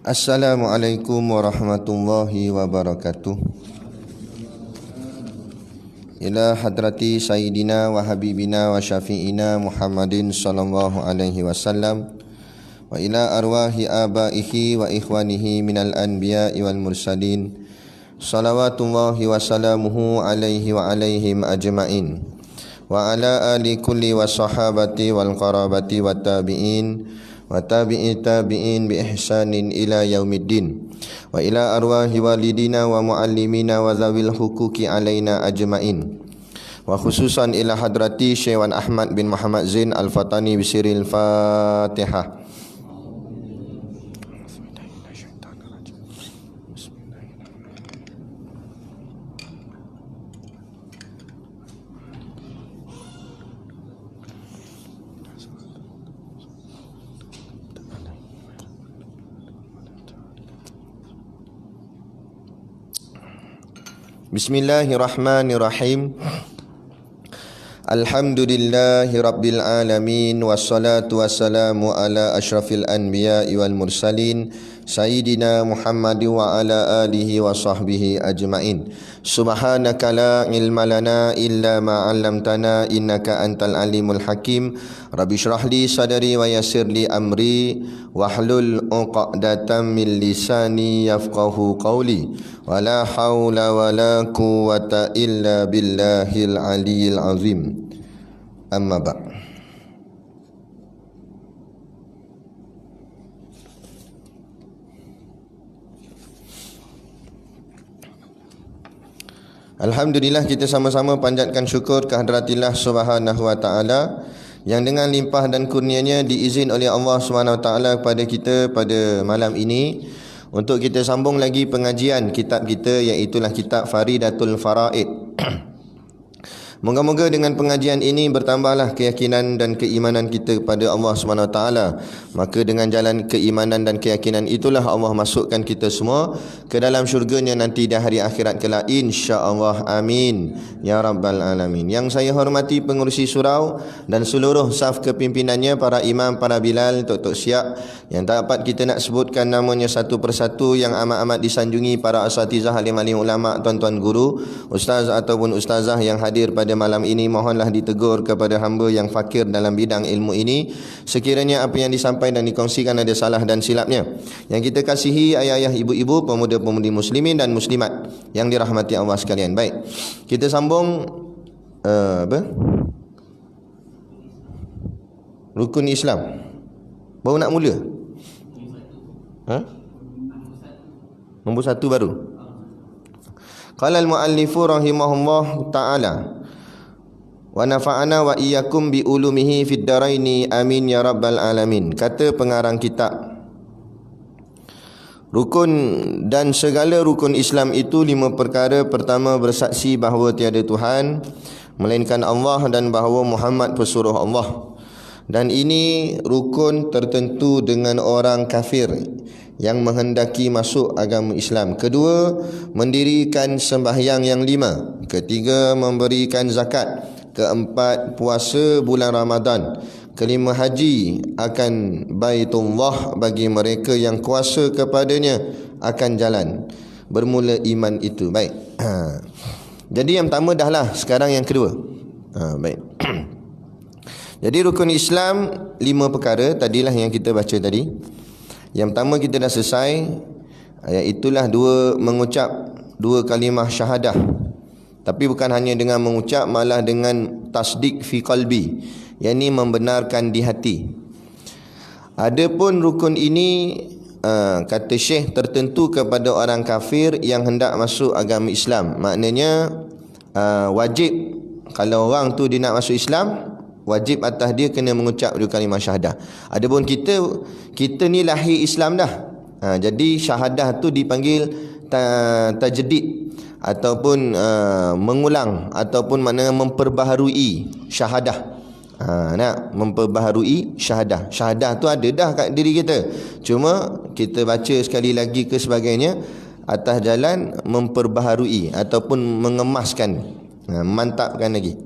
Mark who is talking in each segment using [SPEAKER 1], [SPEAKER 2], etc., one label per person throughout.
[SPEAKER 1] Assalamualaikum warahmatullahi wabarakatuh. Ila hadrati sayyidina wa habibina wa syafi'ina Muhammadin sallallahu alaihi wasallam wa ila arwahi abaihi wa ikhwanihi minal anbiya'i wal mursalin salawatullahi wa salamuhu alaihi wa alaihim ajma'in wa ala ali kulli wa sahabati wal qarabati wa tabi'in wa tabi'i tabi'in bi ihsanin ila yaumiddin wa ila arwahi walidina wa muallimina wa zawil hukuki alaina ajma'in wa khususan ila hadrati Syekh Wan Ahmad bin Muhammad Zain Al-Fatani bisiril Fatihah. Bismillahirrahmanirrahim. Alhamdulillahi rabbil alamin wassalatu wassalamu ala asyrafil anbiya'i wal mursalin sayyidina Muhammad wa ala alihi wa sahbihi ajma'in. Subhanaka la ilma lana illa ma 'allamtana innaka antal alimul hakim. Rabbi shrah li sadri wa yassir li amri wahlul 'uqdatam min lisani yafqahu qawli. Wala haula wala quwwata illa billahil aliyil azim. Amma ba'. Alhamdulillah, kita sama-sama panjatkan syukur kehadrat-Allah Subhanahu wa taala yang dengan limpah dan kurnianya diizin oleh Allah Subhanahu wa taala kepada kita pada malam ini untuk kita sambung lagi pengajian kitab kita, iaitu kitab Faridatul Faraid. Moga-moga dengan pengajian ini bertambahlah keyakinan dan keimanan kita kepada Allah Subhanahu Wa Taala. Maka dengan jalan keimanan dan keyakinan itulah Allah masukkan kita semua ke dalam syurganya nanti di hari akhirat kelak, insya-Allah. Amin ya rabbal alamin. Yang saya hormati pengurusi surau dan seluruh saf kepimpinannya, para imam, para bilal, tok-tok siap yang tak dapat kita nak sebutkan namanya satu persatu, yang amat-amat disanjungi para asatizah, alim-alim ulama, tuan-tuan guru, ustaz ataupun ustazah yang hadir pada malam ini. Mohonlah ditegur kepada hamba yang fakir dalam bidang ilmu ini, sekiranya apa yang disampaikan dan dikongsikan ada salah dan silapnya. Yang kita kasihi ayah-ayah, ibu-ibu, pemuda-pemudi muslimin dan muslimat yang dirahmati Allah sekalian. Baik, kita sambung rukun Islam. Baru nak mula? Nombor 1 baru. Qala al-muallifu rahimahullah ta'ala wa nafa'ana wa iyyakum bi ulumihi fid daraini amin ya rabbal alamin. Kata pengarang kitab, rukun dan segala rukun Islam itu 5 perkara. Pertama, bersaksi bahawa tiada Tuhan melainkan Allah dan bahawa Muhammad pesuruh Allah. Dan ini rukun tertentu dengan orang kafir yang menghendaki masuk agama Islam. Kedua, mendirikan sembahyang yang 5. Ketiga, memberikan zakat. Keempat, puasa bulan Ramadan. Kelima, haji akan Baitullah bagi mereka yang kuasa kepadanya akan jalan. Bermula iman itu. Baik. Jadi yang pertama dah lah, sekarang yang kedua. Baik. Jadi rukun Islam 5 perkara. Tadilah yang kita baca tadi. Yang pertama kita dah selesai, iaitulah mengucap 2 kalimah syahadah. Tapi bukan hanya dengan mengucap, malah dengan tasdik fi qalbi, yakni membenarkan di hati. Adapun rukun ini kata Syekh tertentu kepada orang kafir yang hendak masuk agama Islam. Maknanya wajib, kalau orang tu dia nak masuk Islam, wajib atas dia kena mengucap 2 kalimah syahadah. Adapun kita ni lahir Islam dah. Jadi syahadah tu dipanggil tajdid ataupun mengulang, ataupun maknanya memperbaharui syahadah. Nak memperbaharui syahadah. Syahadah tu ada dah kat diri kita, cuma kita baca sekali lagi ke sebagainya atas jalan memperbaharui ataupun mengemaskan, mantapkan lagi.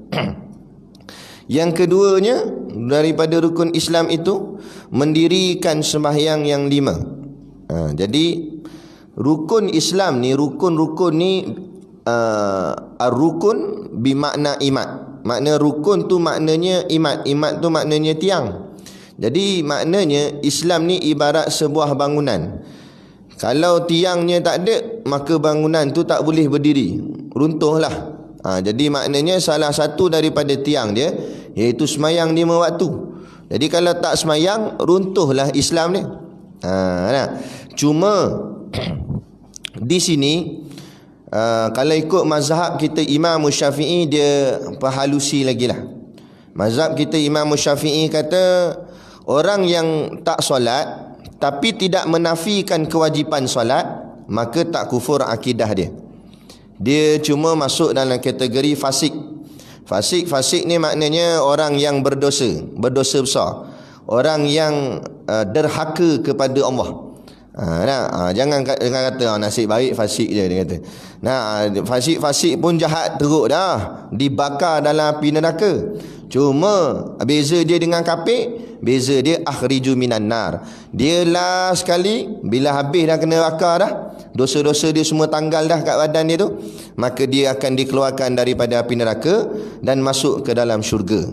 [SPEAKER 1] Yang keduanya daripada rukun Islam itu mendirikan sembahyang yang 5. Jadi rukun Islam ni, rukun-rukun ni ar-rukun bermakna imat. Makna rukun tu maknanya imat, imat tu maknanya tiang. Jadi maknanya Islam ni ibarat sebuah bangunan. Kalau tiangnya tak ada, maka bangunan tu tak boleh berdiri, runtuhlah. Jadi maknanya salah satu daripada tiang dia iaitu semayang 5 waktu. Jadi kalau tak semayang, runtuhlah Islam ni. Cuma di sini kalau ikut mazhab kita Imam Syafi'i, dia perhalusi lagi lah. Mazhab kita Imam Syafi'i kata orang yang tak solat tapi tidak menafikan kewajipan solat, maka tak kufur akidah dia. Dia cuma masuk dalam kategori fasik. Fasik ni maknanya orang yang berdosa, berdosa besar, orang yang derhaka kepada Allah. Jangan kata nasib baik fasik je, dia kata. Fasik pun jahat teruk dah, dibakar dalam api neraka. Cuma beza dia dengan kafir, beza dia akhriju minan nar. Dia last sekali bila habis dah kena bakar dah, dosa-dosa dia semua tanggal dah kat badan dia tu, maka dia akan dikeluarkan daripada api neraka dan masuk ke dalam syurga.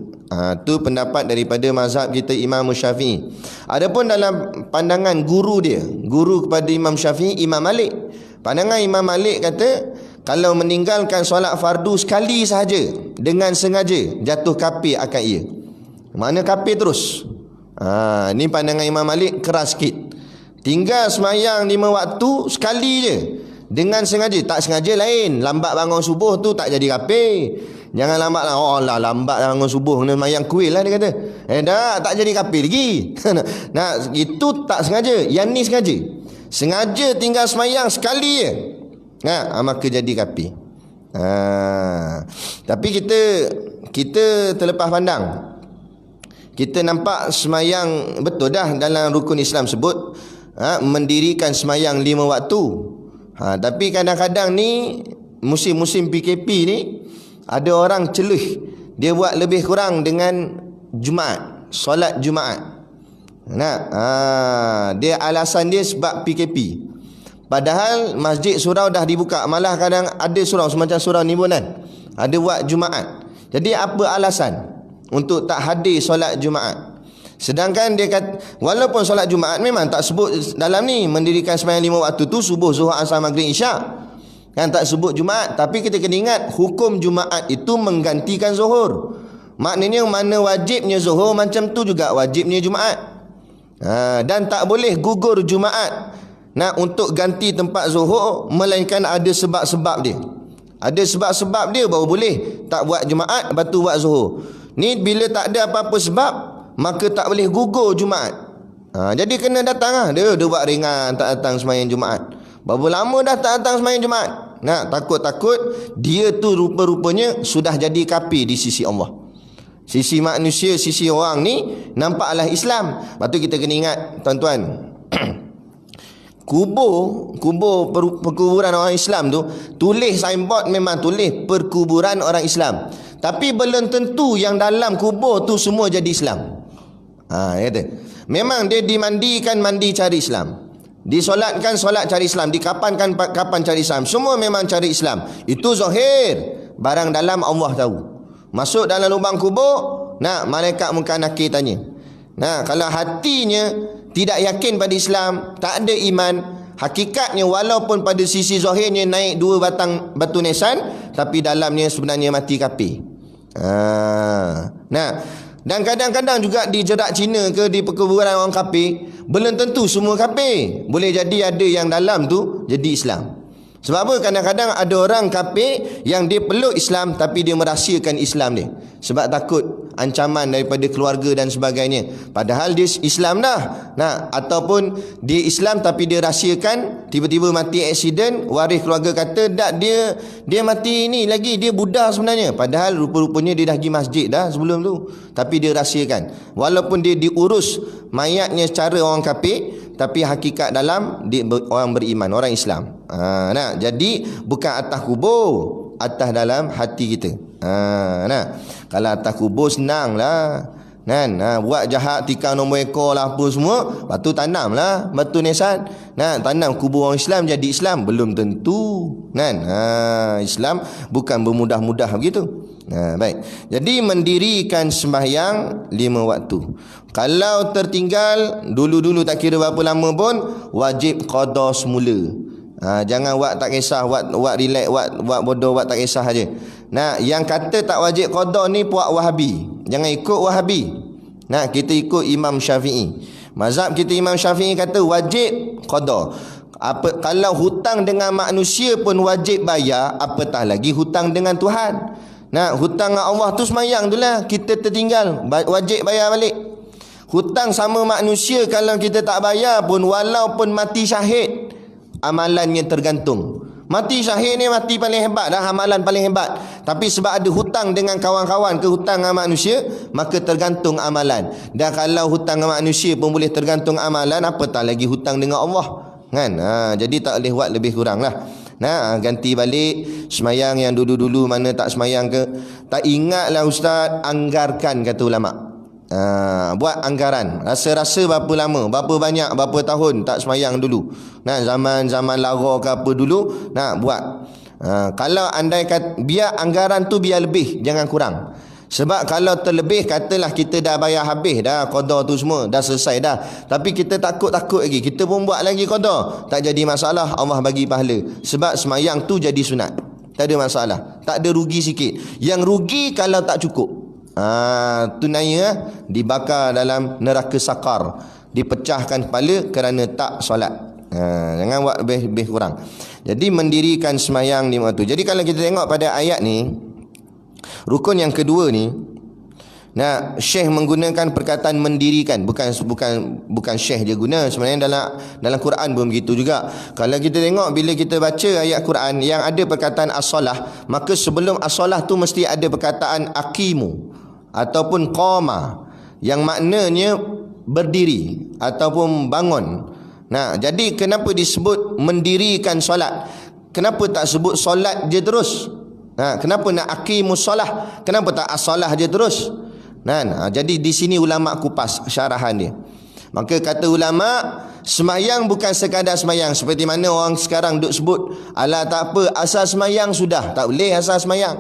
[SPEAKER 1] Tu pendapat daripada mazhab kita Imam Syafi'i. Adapun dalam pandangan guru dia, guru kepada Imam Syafi'i, Imam Malik, pandangan Imam Malik kata kalau meninggalkan solat fardu sekali sahaja dengan sengaja, jatuh kafir akan ia. Mana kafir terus. Ni pandangan Imam Malik keras sikit. Tinggal semayang 5 waktu sekali je dengan sengaja, tak sengaja lain. Lambat bangun subuh tu tak jadi kafir. Jangan lambat lah. Oh lah, lambat bangun subuh kena semayang kuil lah, dia kata. Tak jadi kafir lagi. Itu tak sengaja. Yang ni sengaja. Sengaja tinggal semayang sekali je, maka jadi kafir. Tapi kita terlepas pandang. Kita nampak semayang betul dah dalam rukun Islam sebut mendirikan semayang 5 waktu. Tapi kadang-kadang ni musim-musim PKP ni ada orang celuh, dia buat lebih kurang dengan Jumaat, solat Jumaat. Dia alasan dia sebab PKP. Padahal masjid surau dah dibuka, malah kadang ada surau semacam surau Nibunan ada buat Jumaat. Jadi apa alasan untuk tak hadir solat Jumaat? Sedangkan dia kata walaupun solat Jumaat memang tak sebut dalam ni mendirikan sembahyang 5 waktu tu subuh, zuhur, asar, maghrib, isyak, kan tak sebut Jumaat. Tapi kita kena ingat hukum Jumaat itu menggantikan zuhur. Maknanya mana wajibnya zuhur, macam tu juga wajibnya Jumaat. Dan tak boleh gugur Jumaat untuk ganti tempat zuhur, melainkan ada sebab-sebab dia. Ada sebab-sebab dia baru boleh tak buat Jumaat, lepas tu buat zuhur. Ni bila tak ada apa-apa sebab, maka tak boleh gugur Jumaat. Jadi kena datang dia buat ringan, tak datang sembahyang Jumaat. Berapa lama dah tak datang sembahyang Jumaat? Takut-takut dia tu rupa-rupanya sudah jadi kafir di sisi Allah. Sisi manusia, sisi orang ni nampaklah Islam. Lepas tu kita kena ingat tuan-tuan, perkuburan orang Islam tu, tulis signboard memang tulis perkuburan orang Islam, tapi belum tentu yang dalam kubur tu semua jadi Islam. Kata memang dia dimandikan mandi cari Islam, disolatkan solat cari Islam, dikapankan kapan cari Islam, semua memang cari Islam. Itu zahir, barang dalam Allah tahu. Masuk dalam lubang kubur, malaikat munkar nakir tanya. Kalau hatinya tidak yakin pada Islam, tak ada iman, hakikatnya walaupun pada sisi zahirnya naik 2 batang batu nisan, tapi dalamnya sebenarnya mati kafir. Dan kadang-kadang juga di Jerak Cina ke, di perkuburan orang kafir, belum tentu semua kafir. Boleh jadi ada yang dalam tu jadi Islam. Sebab apa? Kadang-kadang ada orang kafir yang dia peluk Islam tapi dia merahsiakan Islam dia, sebab takut ancaman daripada keluarga dan sebagainya. Padahal dia Islam dah. Ataupun dia Islam tapi dia rahsiakan, tiba-tiba mati aksiden, waris keluarga kata tak, dia mati ni lagi, dia Buddha sebenarnya. Padahal rupa-rupanya dia dah pergi masjid dah sebelum tu, tapi dia rahsiakan. Walaupun dia diurus mayatnya secara orang kafir, tapi hakikat dalam dia orang beriman, orang Islam. Jadi bukan atas kubur, atas dalam hati kita. Kalau atas kubur senang lah. Kan? Buat jahat, tikam nombor ekor lah apa semua, lepas tu tanam lah batu nisan. Tanam kubur orang Islam jadi Islam, belum tentu. Kan? Islam bukan bermudah-mudah begitu. Baik. Jadi mendirikan sembahyang 5 waktu. Kalau tertinggal dulu-dulu tak kira berapa lama pun, wajib qada semula. Jangan buat tak kisah, buat relax, buat bodoh, buat tak kisah aja. Yang kata tak wajib qada ni puak Wahabi. Jangan ikut Wahabi. Kita ikut Imam Syafi'i. Mazhab kita Imam Syafi'i kata wajib qada. Kalau hutang dengan manusia pun wajib bayar, apatah lagi hutang dengan Tuhan. Hutang dengan Allah tu semayang tu lah, kita tertinggal, wajib bayar balik. Hutang sama manusia kalau kita tak bayar pun, walaupun mati syahid, amalannya tergantung. Mati syahid ni mati paling hebat dah, amalan paling hebat. Tapi sebab ada hutang dengan kawan-kawan ke hutang dengan manusia, maka tergantung amalan. Dan kalau hutang dengan manusia pun boleh tergantung amalan, apatah lagi hutang dengan Allah. Kan? Jadi tak boleh buat lebih kurang lah. Ganti balik semayang yang dulu-dulu mana tak semayang ke, tak ingatlah ustaz, anggarkan kata ulama'. Buat anggaran, rasa-rasa berapa lama, berapa banyak, berapa tahun tak semayang dulu. Zaman lara ke apa dulu, buat. Kalau andai kata, biar anggaran tu biar lebih, jangan kurang. Sebab kalau terlebih, katalah kita dah bayar habis dah qada tu semua, dah selesai dah, tapi kita takut-takut lagi, kita pun buat lagi qada, tak jadi masalah, Allah bagi pahala. Sebab semayang tu jadi sunat, tak ada masalah, tak ada rugi sikit. Yang rugi kalau tak cukup, tunainya dibakar dalam neraka sakar, dipecahkan kepala kerana tak solat. Jangan buat lebih kurang. Jadi mendirikan semayang 5 waktu. Jadi kalau kita tengok pada ayat ni, rukun yang kedua ni, Syekh menggunakan perkataan mendirikan, bukan Syekh je guna. Sebenarnya dalam Quran pun begitu juga. Kalau kita tengok, bila kita baca ayat Quran yang ada perkataan as-salah, maka sebelum as-salah tu mesti ada perkataan aqimu ataupun qama, yang maknanya berdiri ataupun bangun. Jadi kenapa disebut mendirikan solat? Kenapa tak sebut solat je terus? Kenapa nak aqimus solah? Kenapa tak as-salah je terus? Jadi di sini ulama kupas syarahan dia. Maka kata ulama, semayang bukan sekadar semayang seperti mana orang sekarang duk sebut, alah tak apa, asal semayang sudah. Tak boleh asal semayang.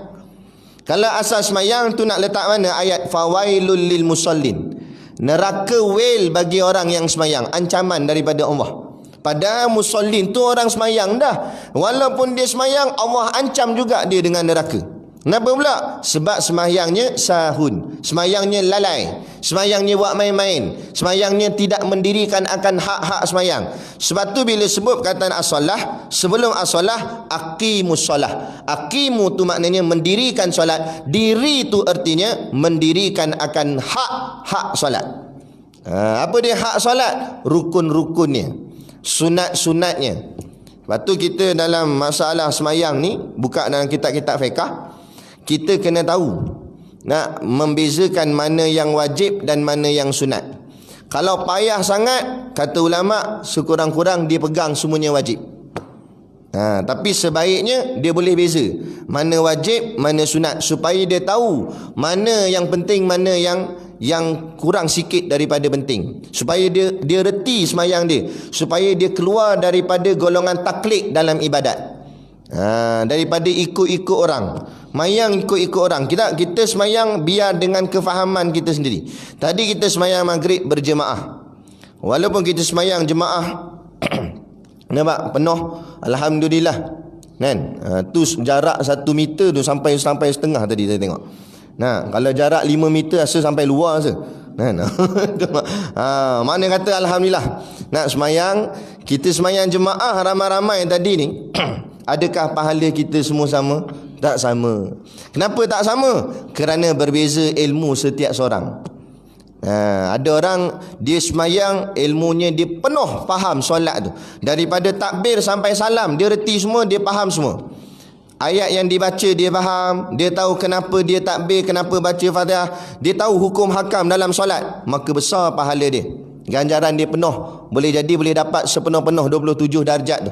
[SPEAKER 1] Kalau asal semayang tu nak letak mana ayat fawailul lil musallin, neraka wail bagi orang yang semayang, ancaman daripada Allah. Padahal musallin tu orang semayang dah, walaupun dia semayang, Allah ancam juga dia dengan neraka. Kenapa pula? Sebab semayangnya sahun, semayangnya lalai, semayangnya buat main-main, semayangnya tidak mendirikan akan hak-hak semayang. Sebab tu bila sebut perkataan as-salah, sebelum as-salah aqimus solah. Aqimu tu maknanya mendirikan solat, diri tu artinya mendirikan akan hak-hak solat. Apa dia hak solat? Rukun-rukunnya, sunat-sunatnya. Lepas tu kita dalam masalah semayang ni, buka dalam kitab-kitab fiqh, kita kena tahu, nak membezakan mana yang wajib dan mana yang sunat. Kalau payah sangat, kata ulama, sekurang-kurang dia pegang semuanya wajib. Tapi sebaiknya dia boleh beza mana wajib, mana sunat, supaya dia tahu mana yang penting, mana yang kurang sikit daripada penting, supaya dia reti semayang dia, supaya dia keluar daripada golongan taklid dalam ibadat, daripada ikut-ikut orang. Mayang ikut-ikut orang. Kita semayang biar dengan kefahaman kita sendiri. Tadi kita semayang maghrib berjemaah, walaupun kita semayang jemaah nampak penuh, alhamdulillah, kan? Tu jarak 1 meter tu sampai setengah tadi saya tengok. Kalau jarak 5 meter rasa sampai luar je. Mana kata alhamdulillah. Nak semayang, kita semayang jemaah ramai-ramai tadi ni, adakah pahala kita semua sama? Tak sama. Kenapa tak sama? Kerana berbeza ilmu setiap seorang. Ada orang dia semayang, ilmunya dia penuh faham solat tu, daripada takbir sampai salam dia reti semua, dia faham semua. Ayat yang dibaca dia faham, dia tahu kenapa dia takbir, kenapa baca Fatihah, dia tahu hukum hakam dalam solat, maka besar pahala dia, ganjaran dia penuh, boleh jadi boleh dapat sepenuh-penuh 27 darjat tu.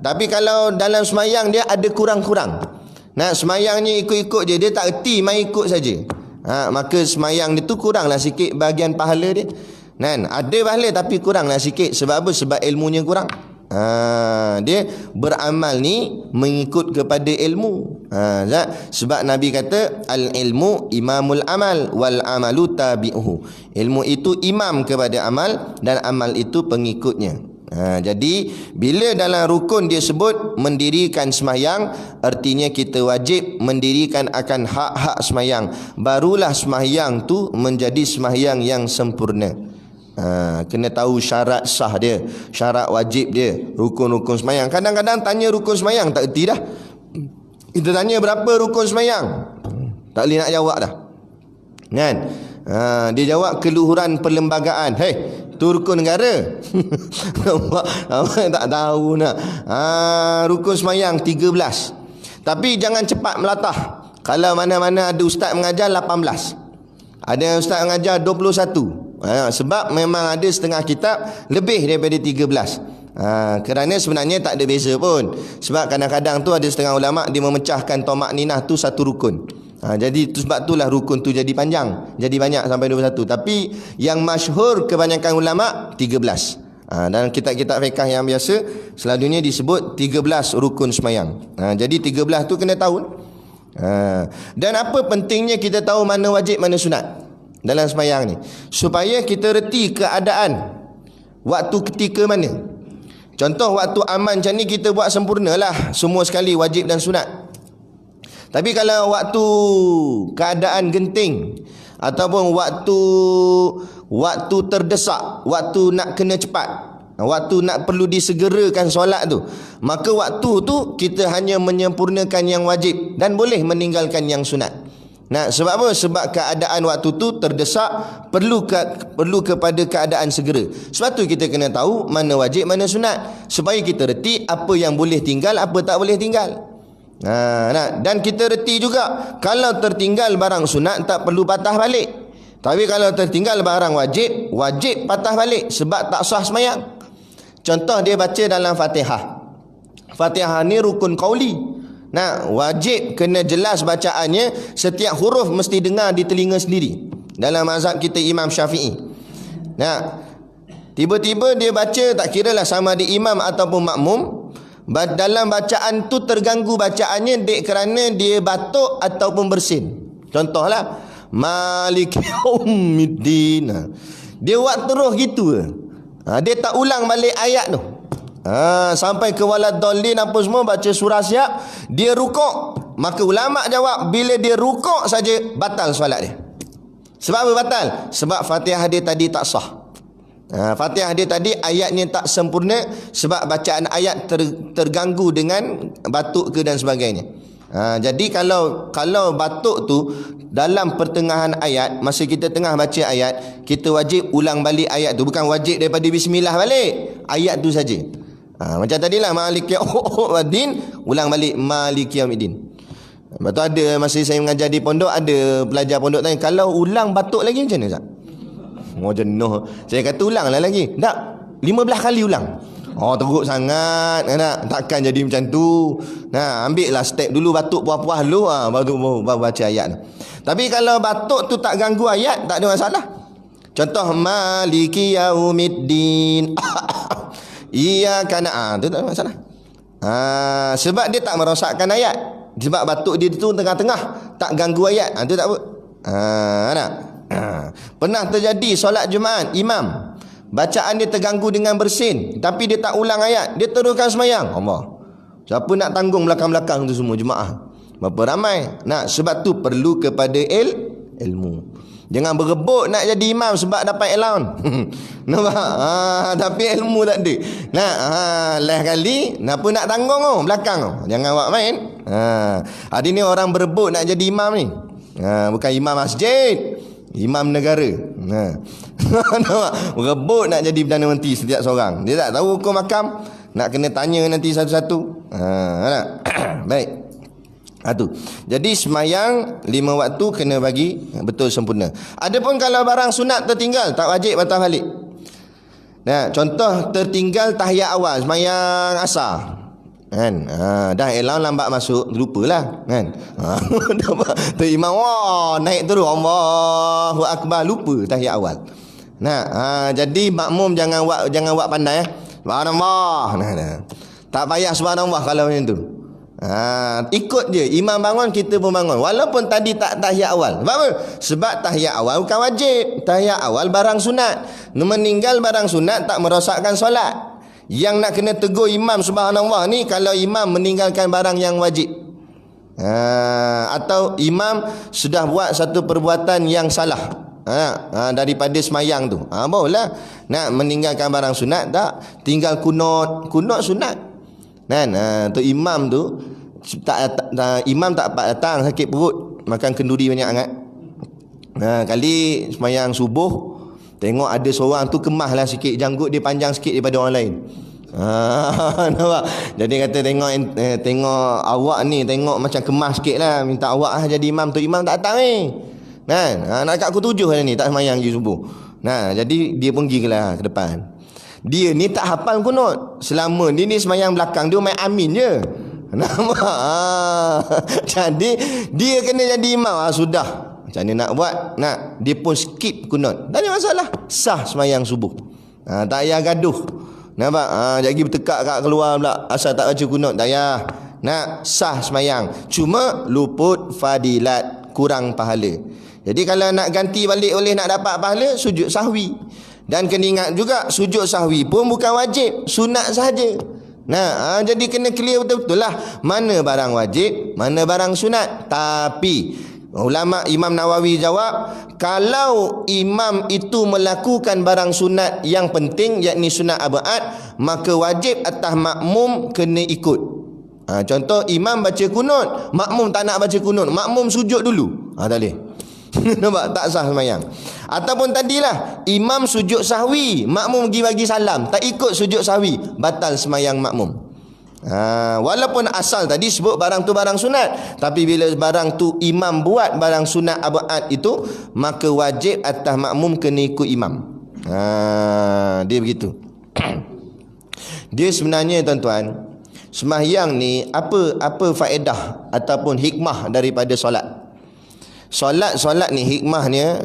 [SPEAKER 1] Tapi kalau dalam semayang dia ada kurang-kurang. Semayangnya ikut-ikut je, dia tak erti, main ikut saja. Maka semayang dia tu kuranglah sikit bahagian pahala dia. Kan? Ada pahala tapi kuranglah sikit. Sebab apa? Sebab ilmunya kurang. Dia beramal ni mengikut kepada ilmu. Sebab Nabi kata al-ilmu imamul amal wal amalu tabi'uhu. Ilmu itu imam kepada amal dan amal itu pengikutnya. Jadi bila dalam rukun dia sebut mendirikan semayang, artinya kita wajib mendirikan akan hak-hak semayang. Barulah semayang tu menjadi semayang yang sempurna. Kena tahu syarat sah dia, syarat wajib dia, rukun-rukun semayang. Kadang-kadang tanya rukun semayang tak erti dah. Kita tanya berapa rukun semayang, tak boleh nak jawab dah. Kan? Dia jawab keluhuran perlembagaan. Tu rukun negara. Awak tak tahu nak. Rukun semayang 13. Tapi jangan cepat melatah. Kalau mana-mana ada ustaz mengajar 18, ada ustaz mengajar 21. Sebab memang ada setengah kitab lebih daripada 13. Kerana sebenarnya tak ada beza pun. Sebab kadang-kadang tu ada setengah ulama' dia memecahkan tomak ninah tu satu rukun. Jadi tu sebab itulah rukun tu jadi panjang, jadi banyak sampai 21. Tapi yang masyhur kebanyakan ulama' 13. Dalam kitab-kitab fiqh yang biasa selalunya disebut 13 rukun semayang. Jadi 13 tu kena tahu. Dan apa pentingnya kita tahu mana wajib mana sunat dalam semayang ni? Supaya kita reti keadaan waktu ketika mana. Contoh waktu aman macam ni kita buat sempurnalah semua sekali wajib dan sunat. Tapi kalau waktu keadaan genting ataupun waktu terdesak, waktu nak kena cepat, waktu nak perlu disegerakan solat tu, maka waktu tu kita hanya menyempurnakan yang wajib dan boleh meninggalkan yang sunat. Sebab apa? Sebab keadaan waktu tu terdesak, perlu kepada keadaan segera. Sebab tu kita kena tahu mana wajib mana sunat, supaya kita reti apa yang boleh tinggal, apa tak boleh tinggal. Dan kita reti juga kalau tertinggal barang sunat tak perlu patah balik. Tapi kalau tertinggal barang wajib, wajib patah balik sebab tak sah semayang. Contoh dia baca dalam Fatihah. Fatihah ni rukun qauli. Wajib kena jelas bacaannya, setiap huruf mesti dengar di telinga sendiri. Dalam mazhab kita Imam Syafi'i. Tiba-tiba dia baca, tak kiralah sama ada imam ataupun makmum, dalam bacaan tu terganggu bacaannya kerana dia batuk ataupun bersin. Contohlah Maliki Yaumiddin. Dia buat terus gitu. Dia tak ulang balik ayat tu. Sampai ke waladdallin apa semua, baca surah siap, dia rukuk. Maka ulama jawab bila dia rukuk saja batal solat dia. Sebab apa batal? Sebab Fatihah dia tadi tak sah. Fatihah dia tadi ayatnya tak sempurna sebab bacaan ayat terganggu dengan batuk ke dan sebagainya. Jadi kalau batuk tu dalam pertengahan ayat, masa kita tengah baca ayat, kita wajib ulang balik ayat tu. Bukan wajib daripada bismillah balik, ayat tu saja. Macam tadilah Maliki Yaumiddin, ulang balik Maliki Yaumiddin. Lepas tu ada masa saya mengajar di pondok, ada pelajar pondok tanya, kalau ulang batuk lagi macam mana Ustaz? Jenuh. Saya kata ulanglah lagi. Tak, 15 kali ulang. Teruk sangat. Takkan jadi macam tu. Ambil lah step dulu, batuk puas-puas dulu, baru baca ayat. Tapi kalau batuk tu tak ganggu ayat, tak ada masalah. Contoh Maliki Yaumiddin. Iyyaka na'budu, tu tak ada masalah. Sebab dia tak merosakkan ayat. Sebab batuk dia tu tengah-tengah, tak ganggu ayat. Tu tak apa. Pernah terjadi solat Jumaat, imam bacaan dia terganggu dengan bersin, tapi dia tak ulang ayat, dia teruskan semayang. Allah, siapa nak tanggung belakang-belakang tu semua jemaah? Berapa ramai? Sebab tu perlu kepada ilmu. Jangan berebut nak jadi imam sebab dapat allowance. Nampak? Tapi ilmu tak ada. Last kali apa nak tanggung belakang. Jangan buat main. Hari ni orang berebut nak jadi imam ni. Bukan imam masjid, imam negara. Berebut nak jadi Perdana Menteri setiap seorang. Dia tak tahu hukum makam, nak kena tanya nanti satu-satu. Baik. Jadi semayang 5 waktu kena bagi betul sempurna. Adapun kalau barang sunat tertinggal, tak wajib batal balik. Contoh tertinggal tahiyat awal semayang asar. kan. Dah elang lambat masuk, lupalah kan. Tu imam wah naik terus Allahu akbar, lupa tahiyat awal. Nah, jadi makmum jangan buat pandai subhanallah. Nah. Tak payah subhanallah kalau macam tu. Ikut je imam bangun, kita pun bangun walaupun tadi tak tahiyat awal. Sebab apa? Sebab tahiyat awal bukan wajib. Tahiyat awal barang sunat. Meninggal barang sunat tak merosakkan solat. Yang nak kena tegur imam subhanallah ni kalau imam meninggalkan barang yang wajib. Atau imam sudah buat satu perbuatan yang salah. Daripada semayang tu. Barulah nak meninggalkan barang sunat tak. Tinggal kunut sunat. Kan? Tu imam tu imam tak dapat datang, sakit perut, makan kenduri banyak sangat. Kali semayang subuh, tengok ada seorang tu kemas lah sikit, janggut dia panjang sikit daripada orang lain. Nampak? Jadi kata tengok awak ni, tengok macam kemas sikit lah, minta awak lah jadi imam. Tu imam tak datang ni kan. Nak kat pukul 7 hari ni tak semayang je subuh. Jadi dia pun pergi lah ke depan. Dia ni tak hafal kunut. Selama ni semayang belakang dia main amin je. Nampak? Jadi dia kena jadi imam. Sudah. Macam mana nak buat? Dia pun skip kunut. Tak ada masalah. Sah semayang subuh. Tak payah gaduh. Nampak? Jadi bertekak kat keluar pula. Asal tak baca kunut. Tak payah. Sah semayang. Cuma luput fadilat. Kurang pahala. Jadi kalau nak ganti balik oleh nak dapat pahala, sujud sahwi. Dan kena ingat juga sujud sahwi pun bukan wajib, sunat sahaja. Jadi kena clear betul-betul lah mana barang wajib, mana barang sunat. Tapi ulama Imam Nawawi jawab, kalau imam itu melakukan barang sunat yang penting, yakni sunat abad, maka wajib atas makmum kena ikut. Contoh imam baca kunut, makmum tak nak baca kunut, makmum sujud dulu. Tak boleh. Nampak? Tak sah semayang. Ataupun tadilah imam sujud sahwi, makmum pergi bagi salam, tak ikut sujud sahwi, batal semayang makmum. Walaupun asal tadi sebut barang tu barang sunat, tapi bila barang tu imam buat barang sunat abad itu, maka wajib atas makmum kena ikut imam. Dia begitu. Dia sebenarnya tuan-tuan, sembahyang ni apa faedah ataupun hikmah daripada solat? Solat ni hikmahnya,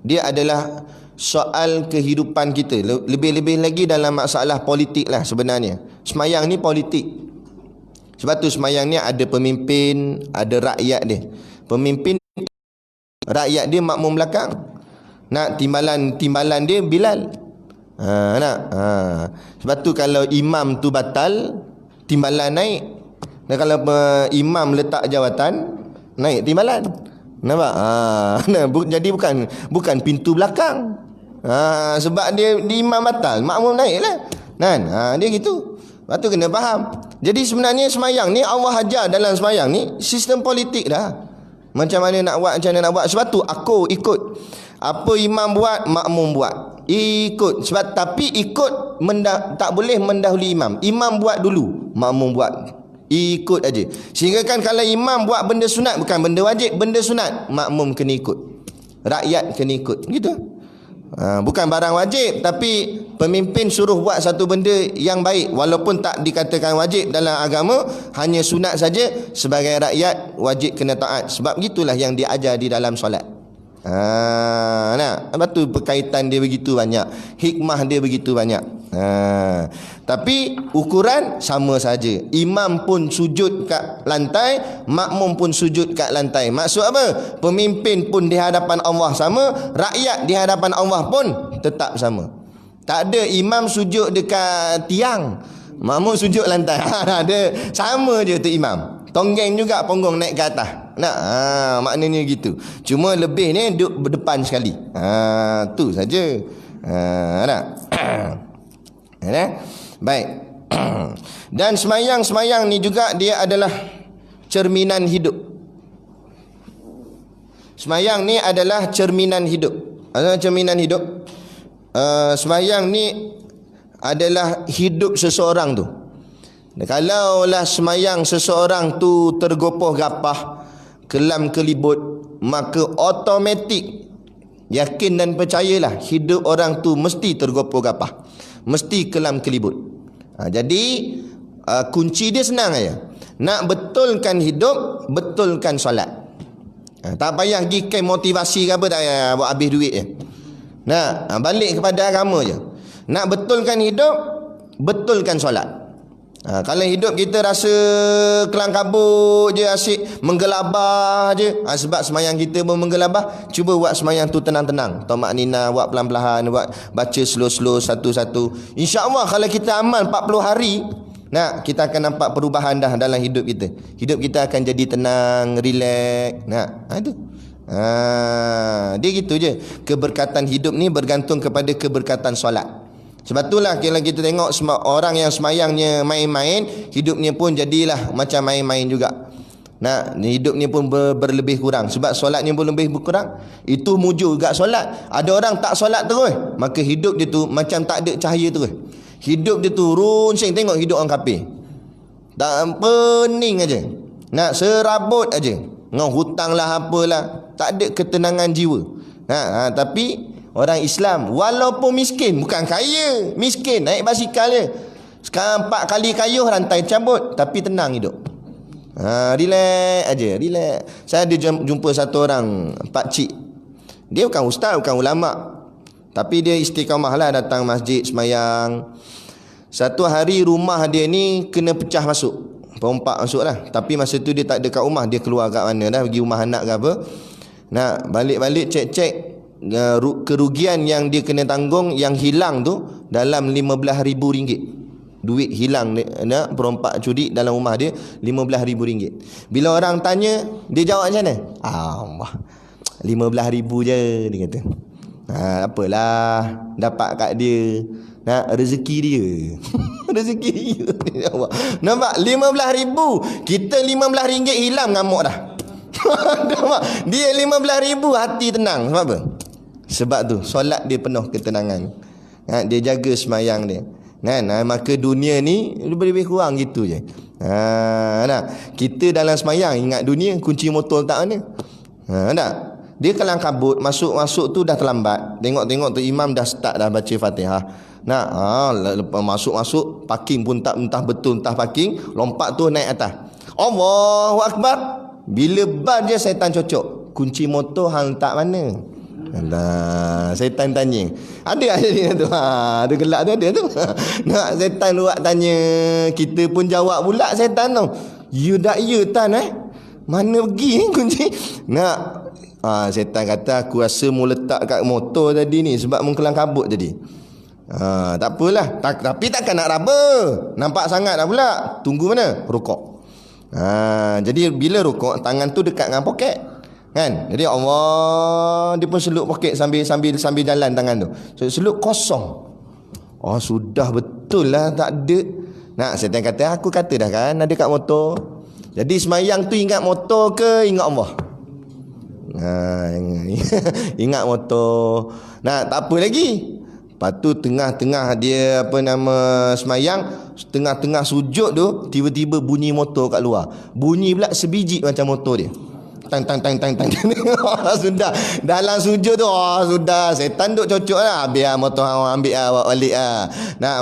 [SPEAKER 1] dia adalah soal kehidupan kita. Lebih-lebih lagi dalam masalah politik lah sebenarnya. Semayang ni politik. Sebab tu semayang ni ada pemimpin, ada rakyat dia. Pemimpin, rakyat dia makmum belakang. Timbalan dia Bilal. Sebab tu kalau imam tu batal, timbalan naik. Dan kalau imam letak jawatan, naik timbalan. Nampak? Jadi bukan pintu belakang. Sebab dia imam batal, makmum naik lah. Dia gitu. Lepas tu kena faham. Jadi sebenarnya semayang ni Allah ajar dalam semayang ni sistem politik dah. Macam mana nak buat, macam mana nak buat. Sebab tu aku ikut apa imam buat, makmum buat. Ikut. Sebab tapi ikut tak boleh mendahului imam. Imam buat dulu, makmum buat. Ikut aja. Sehingga kan kalau imam buat benda sunat, bukan benda wajib, benda sunat, makmum kena ikut, rakyat kena ikut. Gitu. Bukan barang wajib, tapi pemimpin suruh buat satu benda yang baik, walaupun tak dikatakan wajib dalam agama, hanya sunat saja, sebagai rakyat wajib kena taat. Sebab gitulah yang diajar di dalam solat. Lepas tu berkaitan dia begitu banyak, hikmah dia begitu banyak. Tapi ukuran sama saja. Imam pun sujud kat lantai, makmum pun sujud kat lantai. Maksud apa? Pemimpin pun di hadapan Allah sama, rakyat di hadapan Allah pun tetap sama. Tak ada imam sujud dekat tiang, makmum sujud lantai. Ada, sama je tu imam. Tonggeng juga punggung naik ke atas. Maknanya gitu. Cuma lebih ni duduk berdepan sekali. Tu saja. Baik. Dan semayang ni juga dia adalah cerminan hidup. Semayang ni adalah cerminan hidup. Cerminan hidup. Semayang ni adalah hidup seseorang tu. Kalaulah semayang seseorang tu tergopoh gapah, kelam kelibut, maka automatik yakin dan percayalah hidup orang tu mesti tergopoh gapah, mesti kelam kelibut. Jadi kunci dia senang aja. Nak betulkan hidup, betulkan solat. Tak payah pergi camp motivasi ke apa, tak payah buat habis duit je. Balik kepada agama je. Nak betulkan hidup, betulkan solat. Kalau hidup kita rasa kelang kabut je, asyik menggelabah je, sebab semayang kita pun menggelabah, cuba buat semayang tu tenang-tenang, tamak nina, buat pelan-pelan, buat baca slow-slow satu-satu. InsyaAllah kalau kita amal 40 hari, kita akan nampak perubahan dah dalam hidup kita. Hidup kita akan jadi tenang, relax. Itu. Dia gitu je. Keberkatan hidup ni bergantung kepada keberkatan solat. Sebab itulah kalau kita tengok orang yang semayangnya main-main, hidupnya pun jadilah macam main-main juga. Hidupnya pun berlebih kurang. Sebab solatnya pun lebih berkurang. Itu mujur juga solat. Ada orang tak solat terus, maka hidup dia tu macam tak ada cahaya terus. Hidup dia tu runcing. Tengok hidup orang kafir, tak pening aja, serabut aja, dengan hutang lah apalah, tak ada ketenangan jiwa. Tapi orang Islam walaupun miskin, bukan kaya, miskin, naik basikal je, sekarang 4 kali kayuh rantai cabut, tapi tenang hidup. Relax aja, relax. Saya ada jumpa satu orang pakcik. Dia bukan ustaz, bukan ulama, tapi dia istiqamah lah, datang masjid semayang. Satu hari rumah dia ni kena pecah masuk, perompak masuk lah. Tapi masa tu dia tak ada kat rumah, dia keluar kat mana dah, pergi rumah anak ke apa. Balik-balik cek-cek, kerugian yang dia kena tanggung, yang hilang tu dalam RM15,000. Duit hilang, perompak curi dalam rumah dia RM15,000. Bila orang tanya, dia jawab macam mana? RM15,000 je, dia kata. Apalah, dapat kat dia, rezeki dia. Rezeki dia. Nampak? RM15,000. Kita RM15 hilang, ngamuk dah. Dia RM15,000 hati tenang. Sebab apa? Sebab tu solat dia penuh ketenangan. Dia jaga semayang dia. Maka dunia ni lebih kurang gitu je. Kita dalam semayang ingat dunia, kunci motor tak mana. Dia kelang kabut, masuk-masuk tu dah terlambat. Tengok-tengok tu imam dah start dah baca Fatihah. Lepas masuk-masuk, parking pun tak, entah betul entah parking, lompat tu naik atas. Allahu Akbar. Bila bar je syaitan cocok, kunci motor hang tak mana? Syaitan tanya. Ada dia tu. Ada gelak tu, ada tu. Syaitan luak tanya, kita pun jawab pula syaitan tu. Ya tak ya tan mana pergi ni kunci? Syaitan kata, aku rasa mu letak kat motor tadi ni sebab mu kelang kabut tadi. Tak apalah, tapi takkan nak raba. Nampak sangat dah pula. Tunggu mana? Rukuk. Jadi bila rukuk, tangan tu dekat dengan poket, kan? Jadi Allah, dia pun seluk poket sambil jalan tangan tu. Seluk kosong. Sudah betul lah, tak ada. Syaitan kata, aku kata dah kan ada kat motor. Jadi semayang tu ingat motor ke ingat Allah? Ingat motor. Tak apa lagi. Lepas tu tengah-tengah dia semayang, tengah-tengah sujud tu tiba-tiba bunyi motor kat luar. Bunyi pula sebiji macam motor dia. Tang. Sudah dalam sujud tu, sudah setan duk cocok lah. Biar motor hang ambil bawa balik lah.